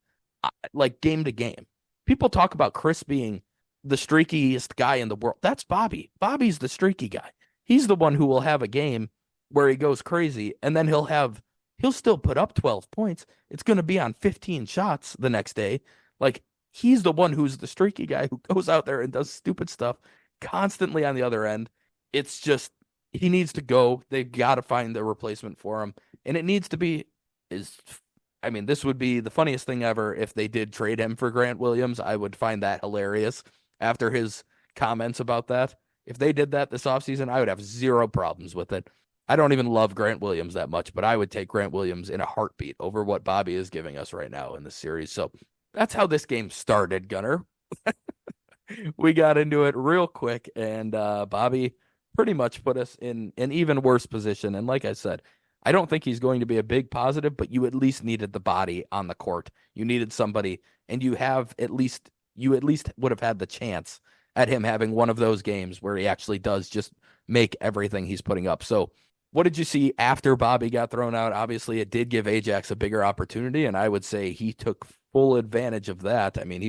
like game to game. People talk about Khris being the streakiest guy in the world. That's Bobby. Bobby's the streaky guy. He's the one who will have a game where he goes crazy, and then he'll still put up 12 points. It's going to be on 15 shots the next day. Like, he's the one who's the streaky guy who goes out there and does stupid stuff constantly on the other end. It's just, he needs to go. They've got to find a replacement for him. And it needs to be this would be the funniest thing ever if they did trade him for Grant Williams. I would find that hilarious after his comments about that. If they did that this offseason, I would have zero problems with it. I don't even love Grant Williams that much, but I would take Grant Williams in a heartbeat over what Bobby is giving us right now in the series. So that's how this game started, Gunner. We got into it real quick, and Bobby pretty much put us in an even worse position. And like I said, I don't think he's going to be a big positive, but you at least needed the body on the court. You needed somebody, and you at least would have had the chance at him having one of those games where he actually does just make everything he's putting up. So what did you see after Bobby got thrown out? Obviously, it did give Ajax a bigger opportunity, and I would say he took full advantage of that. I mean,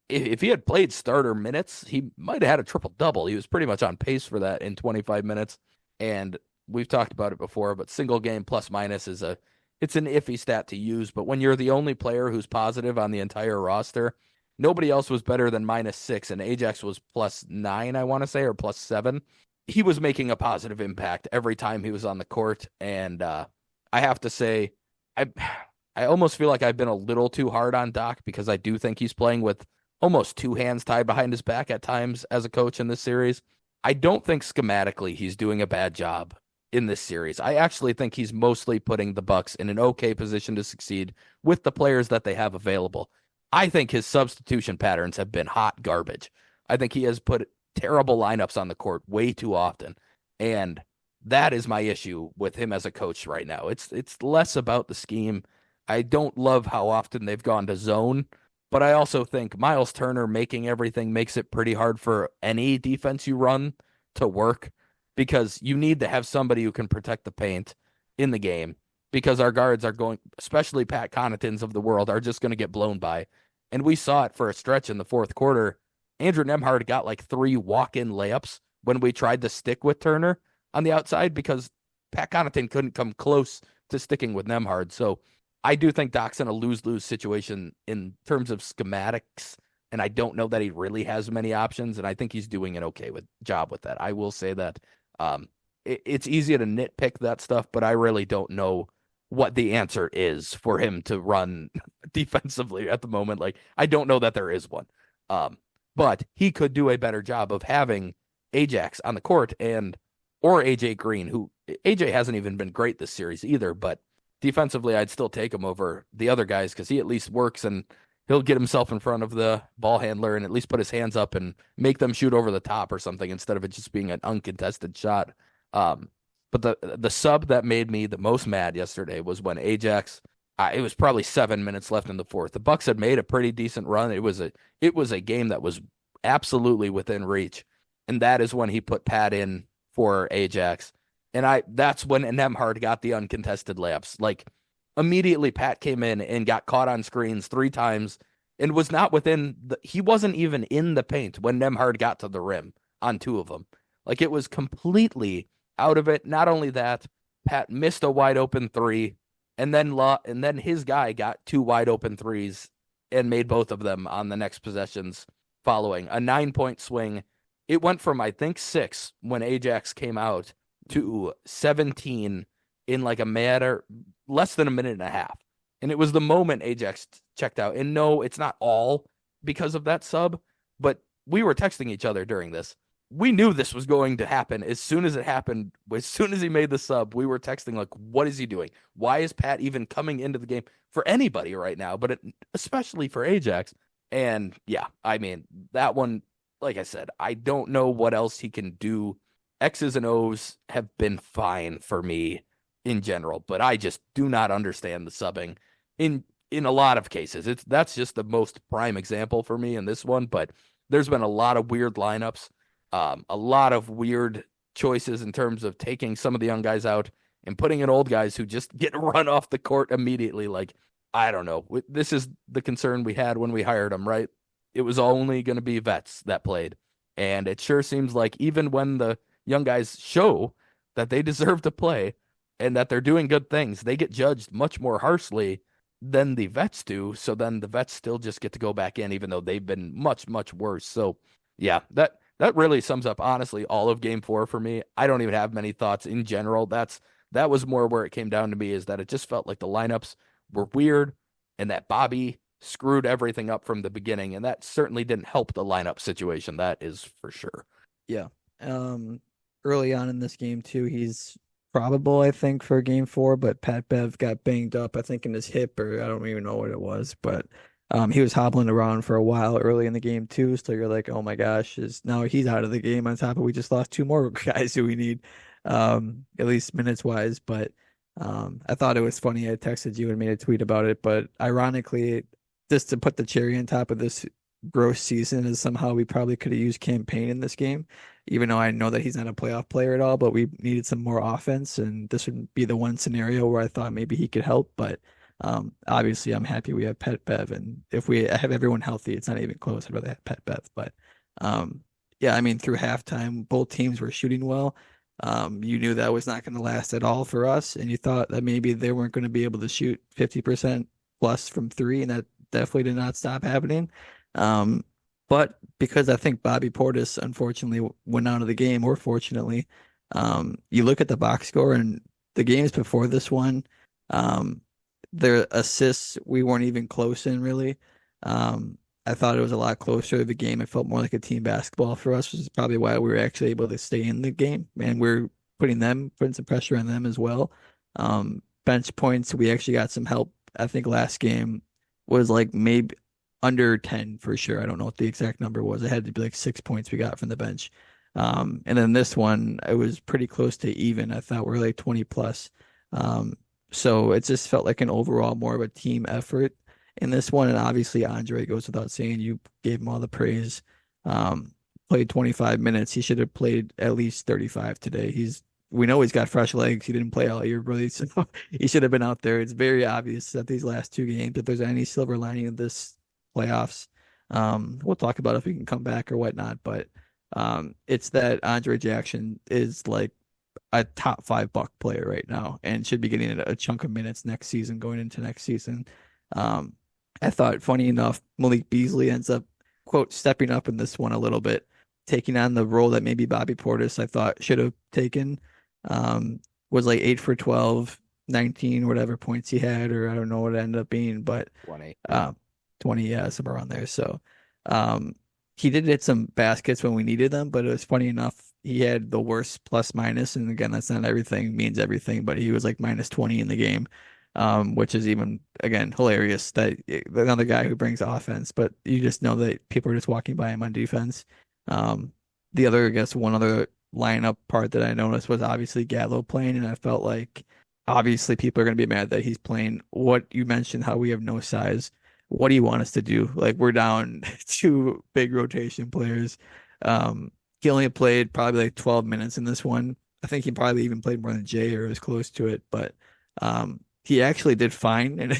if he had played starter minutes, he might have had a triple-double. He was pretty much on pace for that in 25 minutes, and we've talked about it before, but single game plus minus it's an iffy stat to use, but when you're the only player who's positive on the entire roster, nobody else was better than -6, and Ajax was +9, I want to say, or +7. he was making a positive impact every time he was on the court. And I have to say, I I almost feel like I've been a little too hard on Doc because I do think he's playing with almost two hands tied behind his back at times as a coach in this series. I don't think schematically he's doing a bad job in this series. I actually think he's mostly putting the Bucks in an okay position to succeed with the players that they have available. I think his substitution patterns have been hot garbage. I think he has put terrible lineups on the court way too often. And that is my issue with him as a coach right now. It's less about the scheme. I don't love how often they've gone to zone, but I also think Miles Turner making everything makes it pretty hard for any defense you run to work because you need to have somebody who can protect the paint in the game because our guards are going, especially Pat Connaughtons of the world, are just going to get blown by. And we saw it for a stretch in the fourth quarter. Andrew Nembhard got like 3 walk-in layups when we tried to stick with Turner on the outside because Pat Connaughton couldn't come close to sticking with Nembhard. So I do think Doc's in a lose-lose situation in terms of schematics, and I don't know that he really has many options, and I think he's doing an okay job with that. I will say that it's easy to nitpick that stuff, but I really don't know what the answer is for him to run defensively at the moment. Like, I don't know that there is one. But he could do a better job of having Ajax on the court or AJ Green, who AJ hasn't even been great this series either, but defensively, I'd still take him over the other guys because he at least works and he'll get himself in front of the ball handler and at least put his hands up and make them shoot over the top or something instead of it just being an uncontested shot. But the sub that made me the most mad yesterday was when Ajax. It was probably 7 minutes left in the fourth. The Bucks had made a pretty decent run. It was a game that was absolutely within reach, and that is when he put Pat in for Ajax. And that's when Nembhard got the uncontested layups. Like immediately Pat came in and got caught on screens 3 times and was not he wasn't even in the paint when Nembhard got to the rim on 2 of them. Like it was completely out of it. Not only that, Pat missed a wide open 3 and then his guy got 2 wide open threes and made both of them on the next possessions following a 9-point swing. It went from I think 6 when Ajax came out to 17 in like less than a minute and a half. And it was the moment Ajax checked out. And no, it's not all because of that sub, but we were texting each other during this. We knew this was going to happen as soon as it happened. As soon as he made the sub, we were texting like, what is he doing? Why is Pat even coming into the game for anybody right now, but especially for Ajax? And yeah, I mean, that one, like I said, I don't know what else he can do. X's and O's have been fine for me in general, but I just do not understand the subbing in a lot of cases. That's just the most prime example for me in this one, but there's been a lot of weird lineups, a lot of weird choices in terms of taking some of the young guys out and putting in old guys who just get run off the court immediately. Like, I don't know. This is the concern we had when we hired him, right? It was only going to be vets that played. And it sure seems like even when the young guys show that they deserve to play and that they're doing good things, they get judged much more harshly than the vets do. So then the vets still just get to go back in, even though they've been much, much worse. So yeah, that really sums up honestly all of game 4 for me. I don't even have many thoughts in general. That was more where it came down to me, is that it just felt like the lineups were weird and that Bobby screwed everything up from the beginning. And that certainly didn't help the lineup situation. That is for sure. Yeah. Early on in this game too, he's probable, I think, for game 4, but Pat Bev got banged up, I think, in his hip, or I don't even know what it was, but he was hobbling around for a while early in the game too. So you're like, oh my gosh, now he's out of the game on top of we just lost 2 more guys who we need, at least minutes wise. But I thought it was funny. I texted you and made a tweet about it, but ironically, just to put the cherry on top of this gross season is somehow we probably could have used campaign in this game, even though I know that he's not a playoff player at all, but we needed some more offense, and this would be the one scenario where I thought maybe he could help. But obviously I'm happy we have Pet Bev, and if we have everyone healthy, it's not even close. I'd rather have Pet Bev. But yeah, I mean, through halftime, both teams were shooting well. You knew that was not going to last at all for us, and you thought that maybe they weren't going to be able to shoot 50% plus from 3, and that definitely did not stop happening. But But because I think Bobby Portis unfortunately went out of the game, or fortunately, you look at the box score and the games before this one, um, their assists we weren't even close in really. I thought it was a lot closer. The game it felt more like a team basketball for us, which is probably why we were actually able to stay in the game, and we're putting some pressure on them as well. Bench points, we actually got some help. I think last game was like maybe under 10 for sure. I don't know what the exact number was. It had to be like 6 points we got from the bench. And then this one, it was pretty close to even. I thought we are like 20 plus. So it just felt like an overall more of a team effort in this one. And obviously, Andre goes without saying, you gave him all the praise. Um, Played 25 minutes. He should have played at least 35 today. We know he's got fresh legs. He didn't play all year, really. So he should have been out there. It's very obvious that these last two games, if there's any silver lining of this playoffs. We'll talk about if we can come back or whatnot, but it's that Andre Jackson is like a top five Buck player right now and should be getting a chunk of minutes next season, going into next season. Um, I thought, funny enough, Malik Beasley ends up, quote, stepping up in this one a little bit, taking on the role that maybe Bobby Portis, I thought, should have taken. Um, was like 8 for 12, 19, whatever points he had, or I don't know what it ended up being, but 20. um, 20, yeah, somewhere around there. So um, he did hit some baskets when we needed them, but it was funny enough. He had the worst plus minus, and again, that's not everything means everything, but he was like minus 20 in the game, which is even again hilarious that another guy who brings offense, but you just know that people are just walking by him on defense. Um, the other, I guess, one other lineup part that I noticed was obviously Gallo playing, and I felt like obviously people are going to be mad that he's playing. What you mentioned, how we have no size. What do you want us to do? Like we're down two big rotation players. Um, he only played probably like 12 minutes in this one. I think he probably even played more than Jay or was close to it, but he actually did fine, and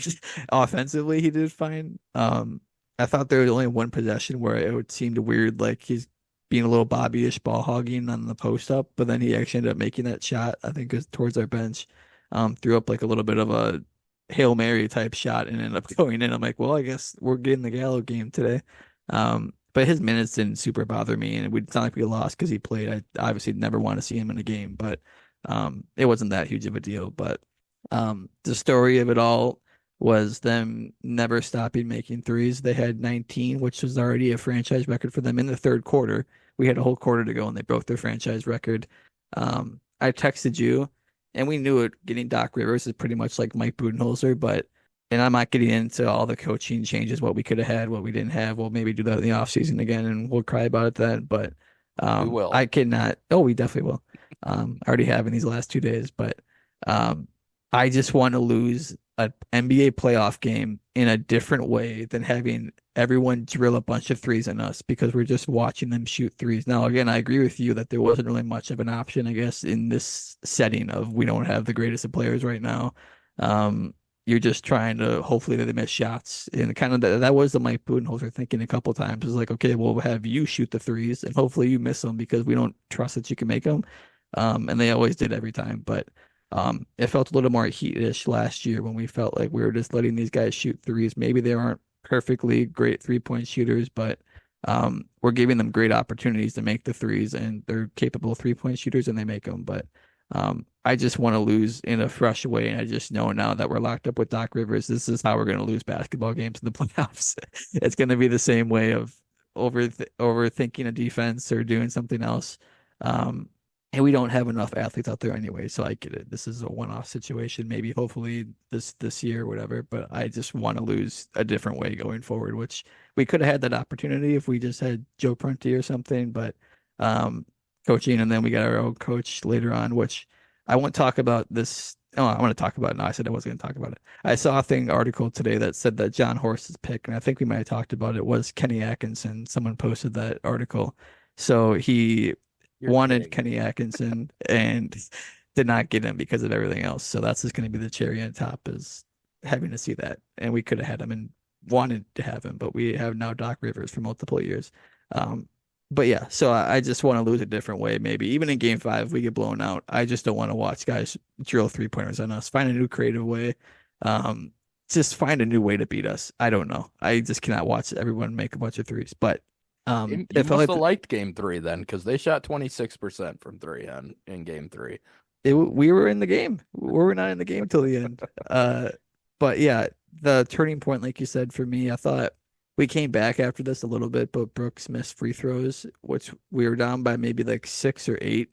offensively he did fine. I thought there was only one possession where it would seem weird, like he's being a little Bobby-ish ball hogging on the post up, but then he actually ended up making that shot. I think it was towards our bench. Threw up like a little bit of a Hail Mary type shot and ended up going in. I'm like, well, I guess we're getting the Gallo game today. But his minutes didn't super bother me, and it's not like we lost because he played. I obviously never want to see him in a game, but it wasn't that huge of a deal. But the story of it all was them never stopping making threes. They had 19, which was already a franchise record for them in the third quarter. We had a whole quarter to go, and they broke their franchise record. I texted you, and we knew it. Getting Doc Rivers is pretty much like Mike Budenholzer, but and I'm not getting into all the coaching changes, what we could have had, what we didn't have. We'll maybe do that in the offseason again, and we'll cry about it then. But We will. I cannot. Oh, we definitely will. I already have in these last 2 days, but um, I just want to lose an NBA playoff game in a different way than having everyone drill a bunch of threes on us because we're just watching them shoot threes. Now, again, I agree with you that there wasn't really much of an option, I guess, in this setting of we don't have the greatest of players right now. Um, you're just trying to hopefully that they miss shots, and kind of that was the Mike Budenholzer thinking a couple times. Is like, okay, we'll have you shoot the threes, and hopefully you miss them because we don't trust that you can make them. And they always did every time, but. It felt a little more heatish last year when we felt like we were just letting these guys shoot threes. Maybe they aren't perfectly great 3-point shooters, but we're giving them great opportunities to make the threes, and they're capable 3-point shooters, and they make them. But I just want to lose in a fresh way, and I just know now that we're locked up with Doc Rivers, this is how we're going to lose basketball games in the playoffs. It's going to be the same way of overthinking a defense or doing something else. Um, and we don't have enough athletes out there anyway, so I get it. This is a one-off situation, maybe hopefully this year or whatever, but I just want to lose a different way going forward, which we could have had that opportunity if we just had Joe Prunty or something, but um coaching, and then we got our own coach later on, which I won't talk about this. Oh, I want to talk about it now. I said I wasn't going to talk about it. I saw a article today that said that John Horst's pick, and I think we might have talked about it, was Kenny Atkinson. Someone posted that article. So he You're wanted kidding. Kenny Atkinson and did not get him because of everything else. So that's just going to be the cherry on top, is having to see that. And we could have had him and wanted to have him, but we have now Doc Rivers for multiple years. Um, but yeah, so I just want to lose a different way. Maybe even in game 5, if we get blown out. I just don't want to watch guys drill 3-pointers on us. Find a new creative way. Um, just find a new way to beat us. I don't know. I just cannot watch everyone make a bunch of threes. But You It felt must have like liked game three then, because they shot 26% from three in game three. we were in the game. We were not in the game till the end. But yeah, the turning point, like you said, for me, I thought we came back after this a little bit, but Brooks missed free throws, which we were down by maybe like 6 or 8.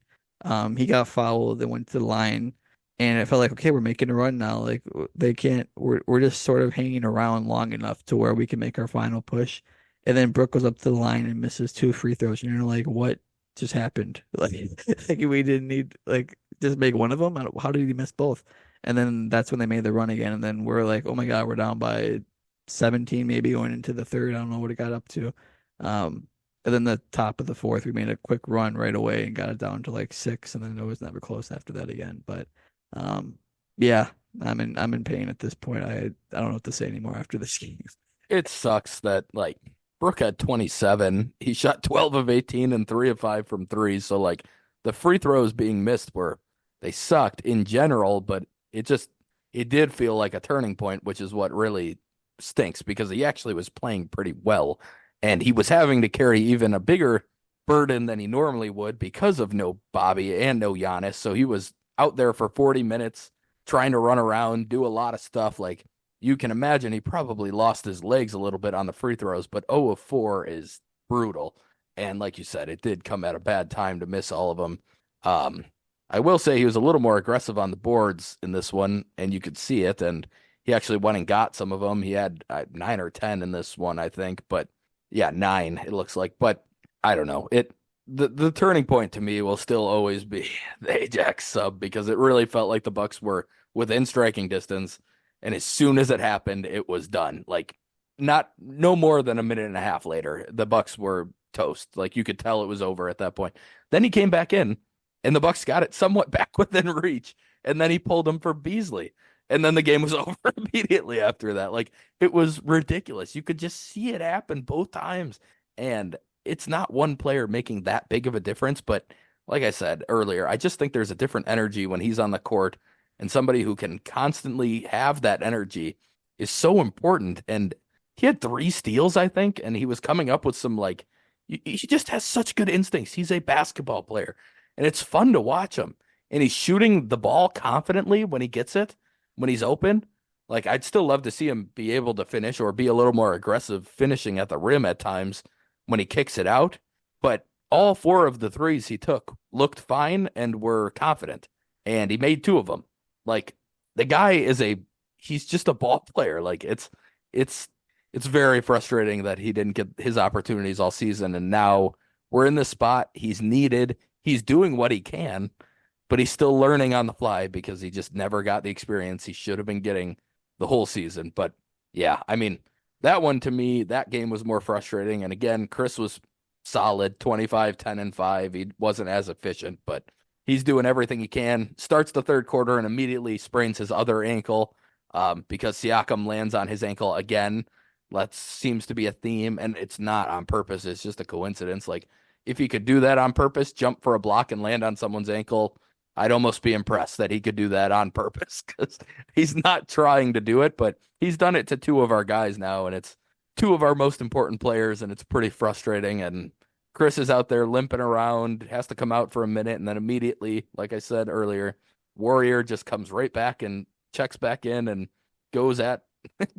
He got fouled and went to the line, and it felt like, okay, we're making a run now. Like they can't. We're just sort of hanging around long enough to where we can make our final push. And then Brooke goes up to the line and misses 2 free throws, and you're like, what just happened? Like we didn't need like just make one of them. How did he miss both? And then that's when they made the run again. And then we're like, oh my God, we're down by 17, maybe going into the third. I don't know what it got up to. And then the top of the fourth, we made a quick run right away and got it down to like 6. And then it was never close after that again. But um, yeah, I'm in pain at this point. I don't know what to say anymore after this game. It sucks that like Brook had 27. He shot 12 of 18 and 3 of 5 from three. So like the free throws being missed were they sucked in general, but it did feel like a turning point, which is what really stinks because he actually was playing pretty well and he was having to carry even a bigger burden than he normally would because of no Bobby and no Giannis. So he was out there for 40 minutes trying to run around, do a lot of stuff like you can imagine he probably lost his legs a little bit on the free throws, but 0 of 4 is brutal. And like you said, it did come at a bad time to miss all of them. Um, I will say he was a little more aggressive on the boards in this one, and you could see it. And he actually went and got some of them. He had 9 or 10 in this one, I think. But yeah, 9 it looks like. But I don't know. The turning point to me will still always be the Ajax sub because it really felt like the Bucks were within striking distance and as soon as it happened, it was done. Like not no more than a minute and a half later, the Bucks were toast. Like you could tell it was over at that point. Then he came back in, and the Bucks got it somewhat back within reach, and then he pulled him for Beasley, and then the game was over immediately after that. Like it was ridiculous. You could just see it happen both times, and it's not one player making that big of a difference, but like I said earlier, I just think there's a different energy when he's on the court and somebody who can constantly have that energy is so important. And he had 3 steals, I think, and he was coming up with some like he just has such good instincts. He's a basketball player, and it's fun to watch him. And he's shooting the ball confidently when he gets it, when he's open. Like I'd still love to see him be able to finish or be a little more aggressive finishing at the rim at times when he kicks it out. But all 4 of the threes he took looked fine and were confident, and he made 2 of them. Like the guy he's just a ball player. Like it's it's very frustrating that he didn't get his opportunities all season and now we're in this spot. He's needed. He's doing what he can, but he's still learning on the fly because he just never got the experience he should have been getting the whole season. But yeah, I mean, that one to me, that game was more frustrating. And again, Khris was solid 25, 10, and 5. He wasn't as efficient, but he's doing everything he can. Starts the third quarter and immediately sprains his other ankle because Siakam lands on his ankle again. That seems to be a theme, and it's not on purpose. It's just a coincidence. Like if he could do that on purpose, jump for a block and land on someone's ankle, I'd almost be impressed that he could do that on purpose because he's not trying to do it, but he's done it to 2 of our guys now, and it's 2 of our most important players, and it's pretty frustrating. And Khris is out there limping around, has to come out for a minute, and then immediately, like I said earlier, Warrior just comes right back and checks back in and goes at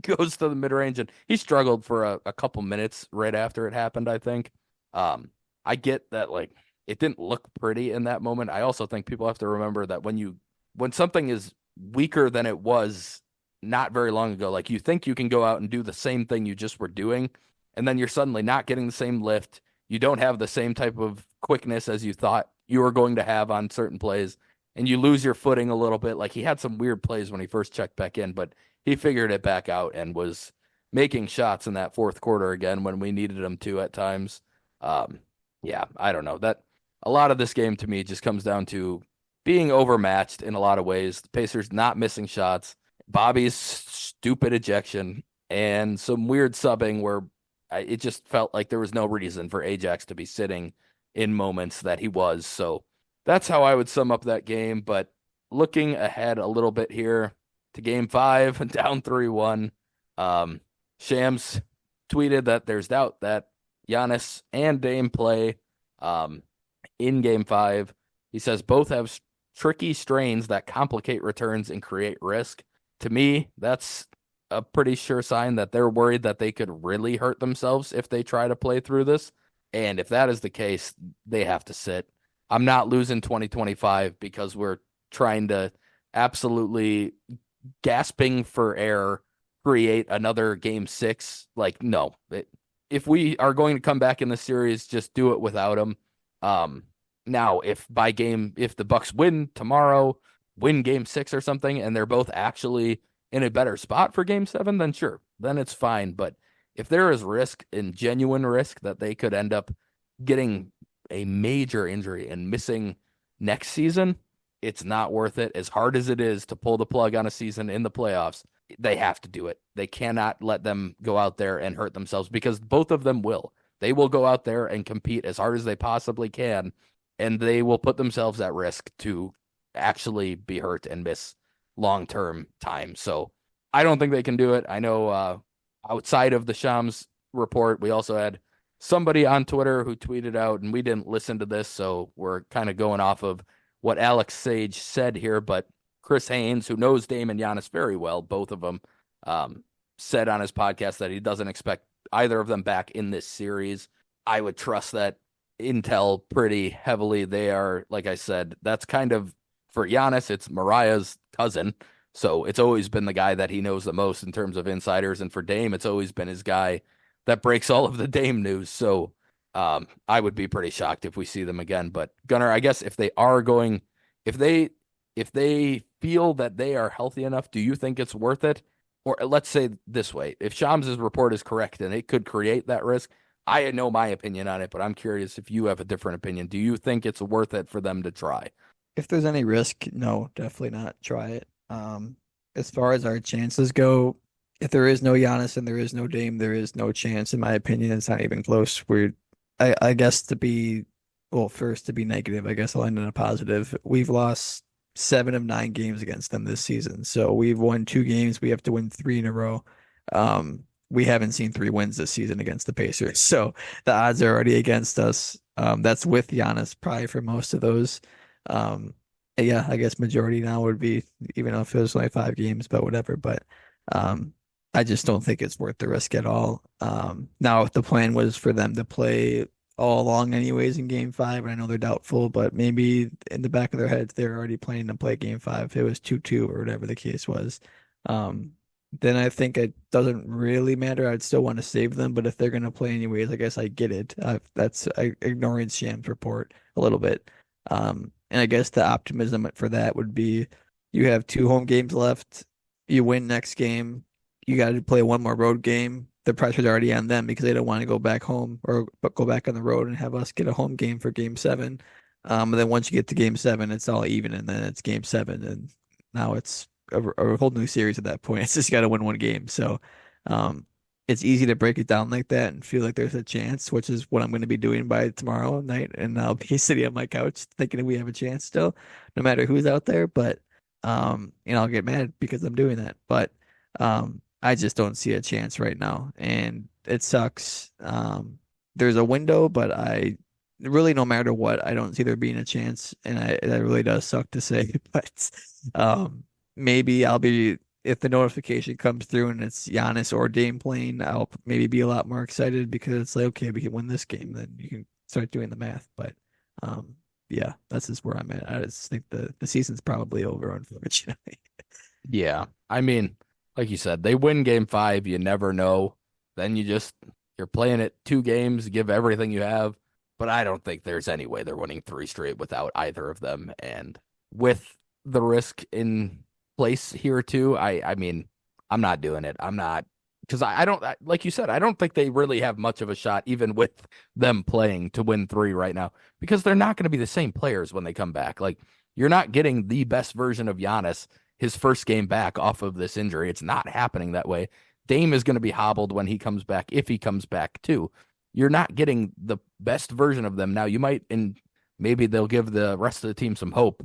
goes to the mid range, and he struggled for a couple minutes right after it happened, I think. I get that like it didn't look pretty in that moment. I also think people have to remember that when something is weaker than it was not very long ago, like you think you can go out and do the same thing you just were doing, and then you're suddenly not getting the same lift. You don't have the same type of quickness as you thought you were going to have on certain plays, and you lose your footing a little bit. Like he had some weird plays when he first checked back in, but he figured it back out and was making shots in that fourth quarter again when we needed him to at times. Yeah, I don't know. That a lot of this game to me just comes down to being overmatched in a lot of ways. The Pacers not missing shots, Bobby's stupid ejection, and some weird subbing where it just felt like there was no reason for Ajax to be sitting in moments that he was. So that's how I would sum up that game. But looking ahead a little bit here to game 5, down 3-1, Shams tweeted that there's doubt that Giannis and Dame play um, in game five. He says both have tricky strains that complicate returns and create risk. To me, that's a pretty sure sign that they're worried that they could really hurt themselves if they try to play through this. And if that is the case, they have to sit. I'm not losing 2025 because we're trying to absolutely gasping for air create another game six. Like, no, if we are going to come back in the series, just do it without him. Now, if the Bucks win tomorrow, win game six or something, and they're both actually in a better spot for game seven, then sure, then it's fine. But if there is risk and genuine risk that they could end up getting a major injury and missing next season, it's not worth it. As hard as it is to pull the plug on a season in the playoffs, they have to do it. They cannot let them go out there and hurt themselves because both of them will. They will go out there and compete as hard as they possibly can, and they will put themselves at risk to actually be hurt and miss long-term time. So I don't think they can do it. I know outside of the Shams report, we also had somebody on Twitter who tweeted out, and we didn't listen to this, so we're kind of going off of what Alex Sage said here, but Chris Haynes, who knows Dame and Giannis very well, both of them, said on his podcast that he doesn't expect either of them back in this series. I would trust that intel pretty heavily. They are, like I said, that's kind of, for Giannis, it's Mariah's cousin, so it's always been the guy that he knows the most in terms of insiders, and for Dame, it's always been his guy that breaks all of the Dame news, so I would be pretty shocked if we see them again. But Gunnar, I guess if they feel that they are healthy enough, do you think it's worth it? Or let's say this way, if Shams' report is correct and it could create that risk, I know my opinion on it, but I'm curious if you have a different opinion. Do you think it's worth it for them to try? If there's any risk, no, definitely not. Try it. As far as our chances go, if there is no Giannis and there is no Dame, there is no chance, in my opinion. It's not even close. I guess first to be negative, I guess I'll end on a positive. We've lost 7 of 9 games against them this season. So we've won 2 games. We have to win 3 in a row. We haven't seen 3 wins this season against the Pacers. So the odds are already against us. That's with Giannis probably for most of those. Yeah, I guess majority now would be, even though it feels like 5 games, but whatever. But I just don't think it's worth the risk at all. Now, if the plan was for them to play all along anyways in game 5, and I know they're doubtful, but maybe in the back of their heads, they're already planning to play game 5. If it was 2-2 or whatever the case was, then I think it doesn't really matter. I'd still want to save them, but if they're going to play anyways, I guess I get it. That's ignoring Sham's report a little bit. And I guess the optimism for that would be you have 2 home games left. You win next game. You got to play 1 more road game. The pressure's already on them because they don't want to go back home or go back on the road and have us get a home game for game 7. And then once you get to game 7, it's all even, and then it's game 7, and now it's a whole new series at that point. It's just got to win 1 game. So it's easy to break it down like that and feel like there's a chance, which is what I'm going to be doing by tomorrow night. And I'll be sitting on my couch thinking that we have a chance still, no matter who's out there. But I'll get mad because I'm doing that. But I just don't see a chance right now, and it sucks. There's a window, but I really, no matter what, I don't see there being a chance, and that really does suck to say. But maybe if the notification comes through and it's Giannis or Dame playing, I'll maybe be a lot more excited because it's like, okay, we can win this game, then you can start doing the math. But yeah, that's just where I'm at. I just think the season's probably over, unfortunately. Yeah. I mean, like you said, they win game 5, you never know. Then you're playing it 2 games, give everything you have. But I don't think there's any way they're winning 3 straight without either of them. And with the risk in place here too, I mean, I'm not doing it. I'm not, because I don't, like you said, I don't think they really have much of a shot, even with them playing, to win 3 right now, because they're not going to be the same players when they come back. Like, you're not getting the best version of Giannis his first game back off of this injury. It's not happening that way. Dame is going to be hobbled when he comes back, if he comes back too. You're not getting the best version of them. Now, you might, and maybe they'll give the rest of the team some hope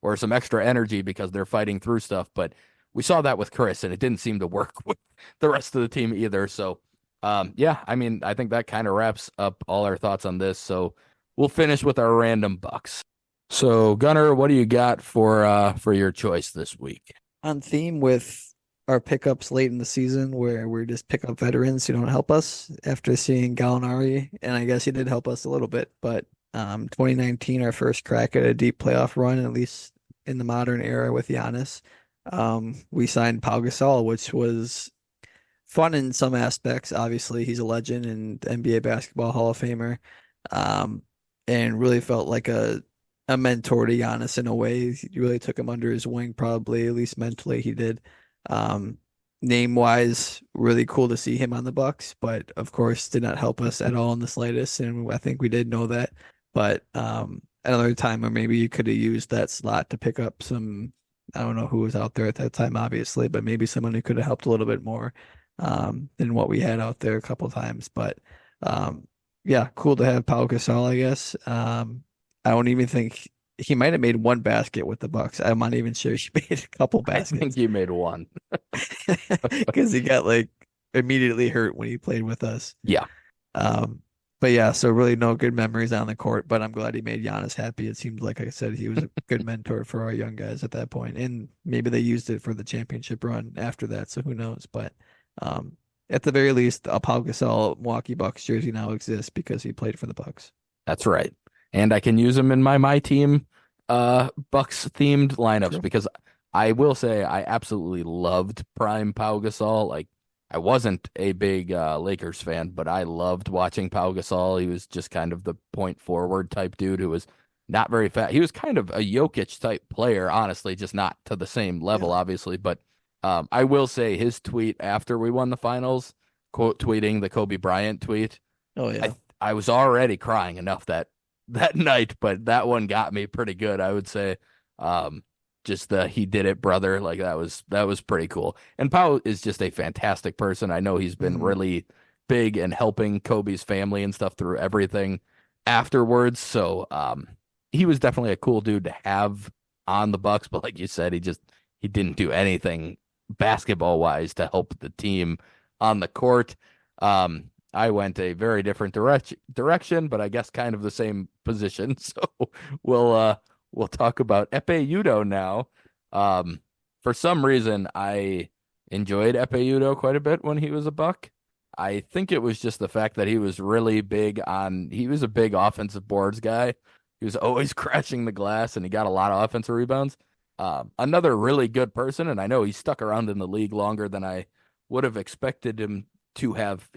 or some extra energy because they're fighting through stuff. But we saw that with Khris, and it didn't seem to work with the rest of the team either. So Yeah, I mean, I think that kind of wraps up all our thoughts on this. So we'll finish with our random bucks. So Gunnar, what do you got for your choice this week? On theme with our pickups late in the season, where we just pick up veterans who don't help us after seeing Gallinari, and I guess he did help us a little bit, but 2019, our first crack at a deep playoff run, at least in the modern era with Giannis. We signed Pau Gasol, which was fun in some aspects. Obviously, he's a legend and NBA basketball Hall of Famer. Um, and really felt like a mentor to Giannis in a way. He really took him under his wing, probably, at least mentally he did. Um, name wise, really cool to see him on the Bucks, but of course did not help us at all in the slightest. And I think we did know that. But another time where maybe you could have used that slot to pick up some, I don't know who was out there at that time, obviously, but maybe someone who could have helped a little bit more than what we had out there a couple times. But yeah, cool to have Pau Gasol, I guess. I don't even think he might have made one basket with the Bucks. I'm not even sure he made a couple I think baskets you made one. because he got like immediately hurt when he played with us. Yeah, Um, but yeah, so really no good memories on the court, but I'm glad he made Giannis happy. It seemed like I said he was a good mentor for our young guys at that point, and maybe they used it for the championship run after that. So who knows? But um, at the very least, a Pau Gasol Milwaukee Bucks jersey now exists because he played for the Bucks. that's right. And I can use them in my team Bucks themed lineups True. because I will say I absolutely loved prime Pau Gasol. Like I wasn't a big Lakers fan, but I loved watching Pau Gasol. He was just kind of the point forward type dude who was not very fat. He was kind of a Jokic type player, honestly, just not to the same level, Yeah. obviously. But I will say his tweet after we won the finals, quote tweeting the Kobe Bryant tweet. Oh I yeah. I was already crying enough that night, but that one got me pretty good, I would say. Um, just the he did it, brother. Like that was pretty cool. And Pau is just a fantastic person. I know he's been Mhm. really big in helping Kobe's family and stuff through everything afterwards. So he was definitely a cool dude to have on the Bucks, but like you said, he didn't do anything basketball wise to help the team on the court. I went a very different direction, but I guess kind of the same position. So we'll uh we'll talk about Epe Udo now. Um, for some reason, I enjoyed Epe Udo quite a bit when he was a Buck. I think it was just the fact that he was a big offensive boards guy. He was always crashing the glass and he got a lot of offensive rebounds. Another really good person, and I know he stuck around in the league longer than I would have expected him to have.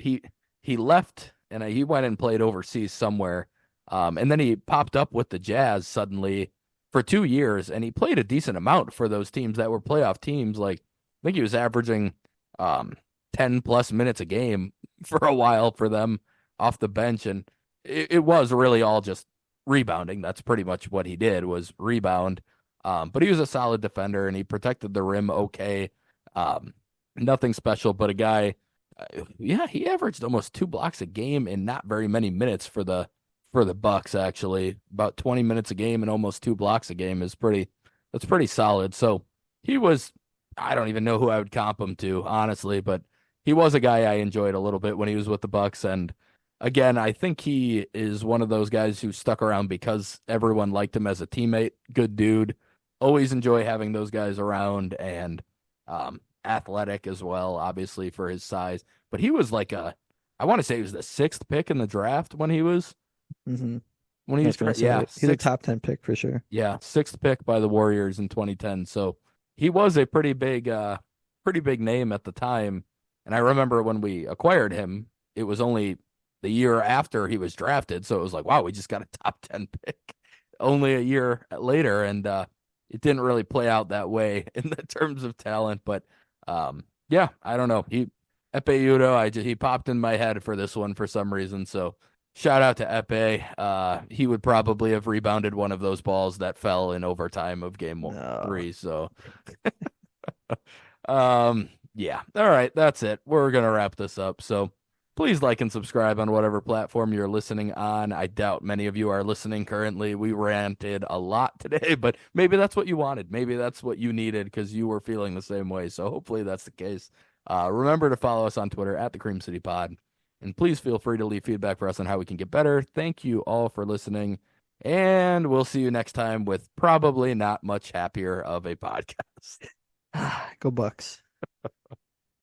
He left and he went and played overseas somewhere. And then he popped up with the Jazz suddenly for 2 years, and he played a decent amount for those teams that were playoff teams. Like I think he was averaging um 10 plus minutes a game for a while for them off the bench, and it was really all just rebounding. That's pretty much what he did was rebound. But he was a solid defender and he protected the rim okay. Um, nothing special, but a guy yeah, he averaged almost 2 blocks a game in not very many minutes for the Bucks actually. About 20 minutes a game and almost 2 blocks a game is that's pretty solid. So he was I don't even know who I would comp him to, honestly, but he was a guy I enjoyed a little bit when he was with the Bucks. And again, I think he is one of those guys who stuck around because everyone liked him as a teammate. Good dude. Always enjoy having those guys around and athletic as well, obviously for his size. But he was like I want to say he was the sixth pick in the draft hmm when he I was was gonna yeah, say he's a sixth top 10 pick for sure. yeah, sixth pick by the Warriors in 2010. So he was a pretty big name at the time. And I remember when we acquired him, it was only the year after he was drafted. So it was like, wow, we just got a top 10 pick only a year later. And it didn't really play out that way in the terms of talent. But yeah, I don't know. Epe Udo, he popped in my head for this one for some reason. So shout out to Epe. He would probably have rebounded one of those balls that fell in overtime of No. three. So, yeah. All right. That's it. We're going to wrap this up. So please like and subscribe on whatever platform you're listening on. I doubt many of you are listening currently. We ranted a lot today, but maybe that's what you wanted. Maybe that's what you needed because you were feeling the same way. So hopefully that's the case. Remember to follow us on Twitter at the Cream City Pod. And please feel free to leave feedback for us on how we can get better. Thank you all for listening. And we'll see you next time with probably not much happier of a podcast. Go Bucks.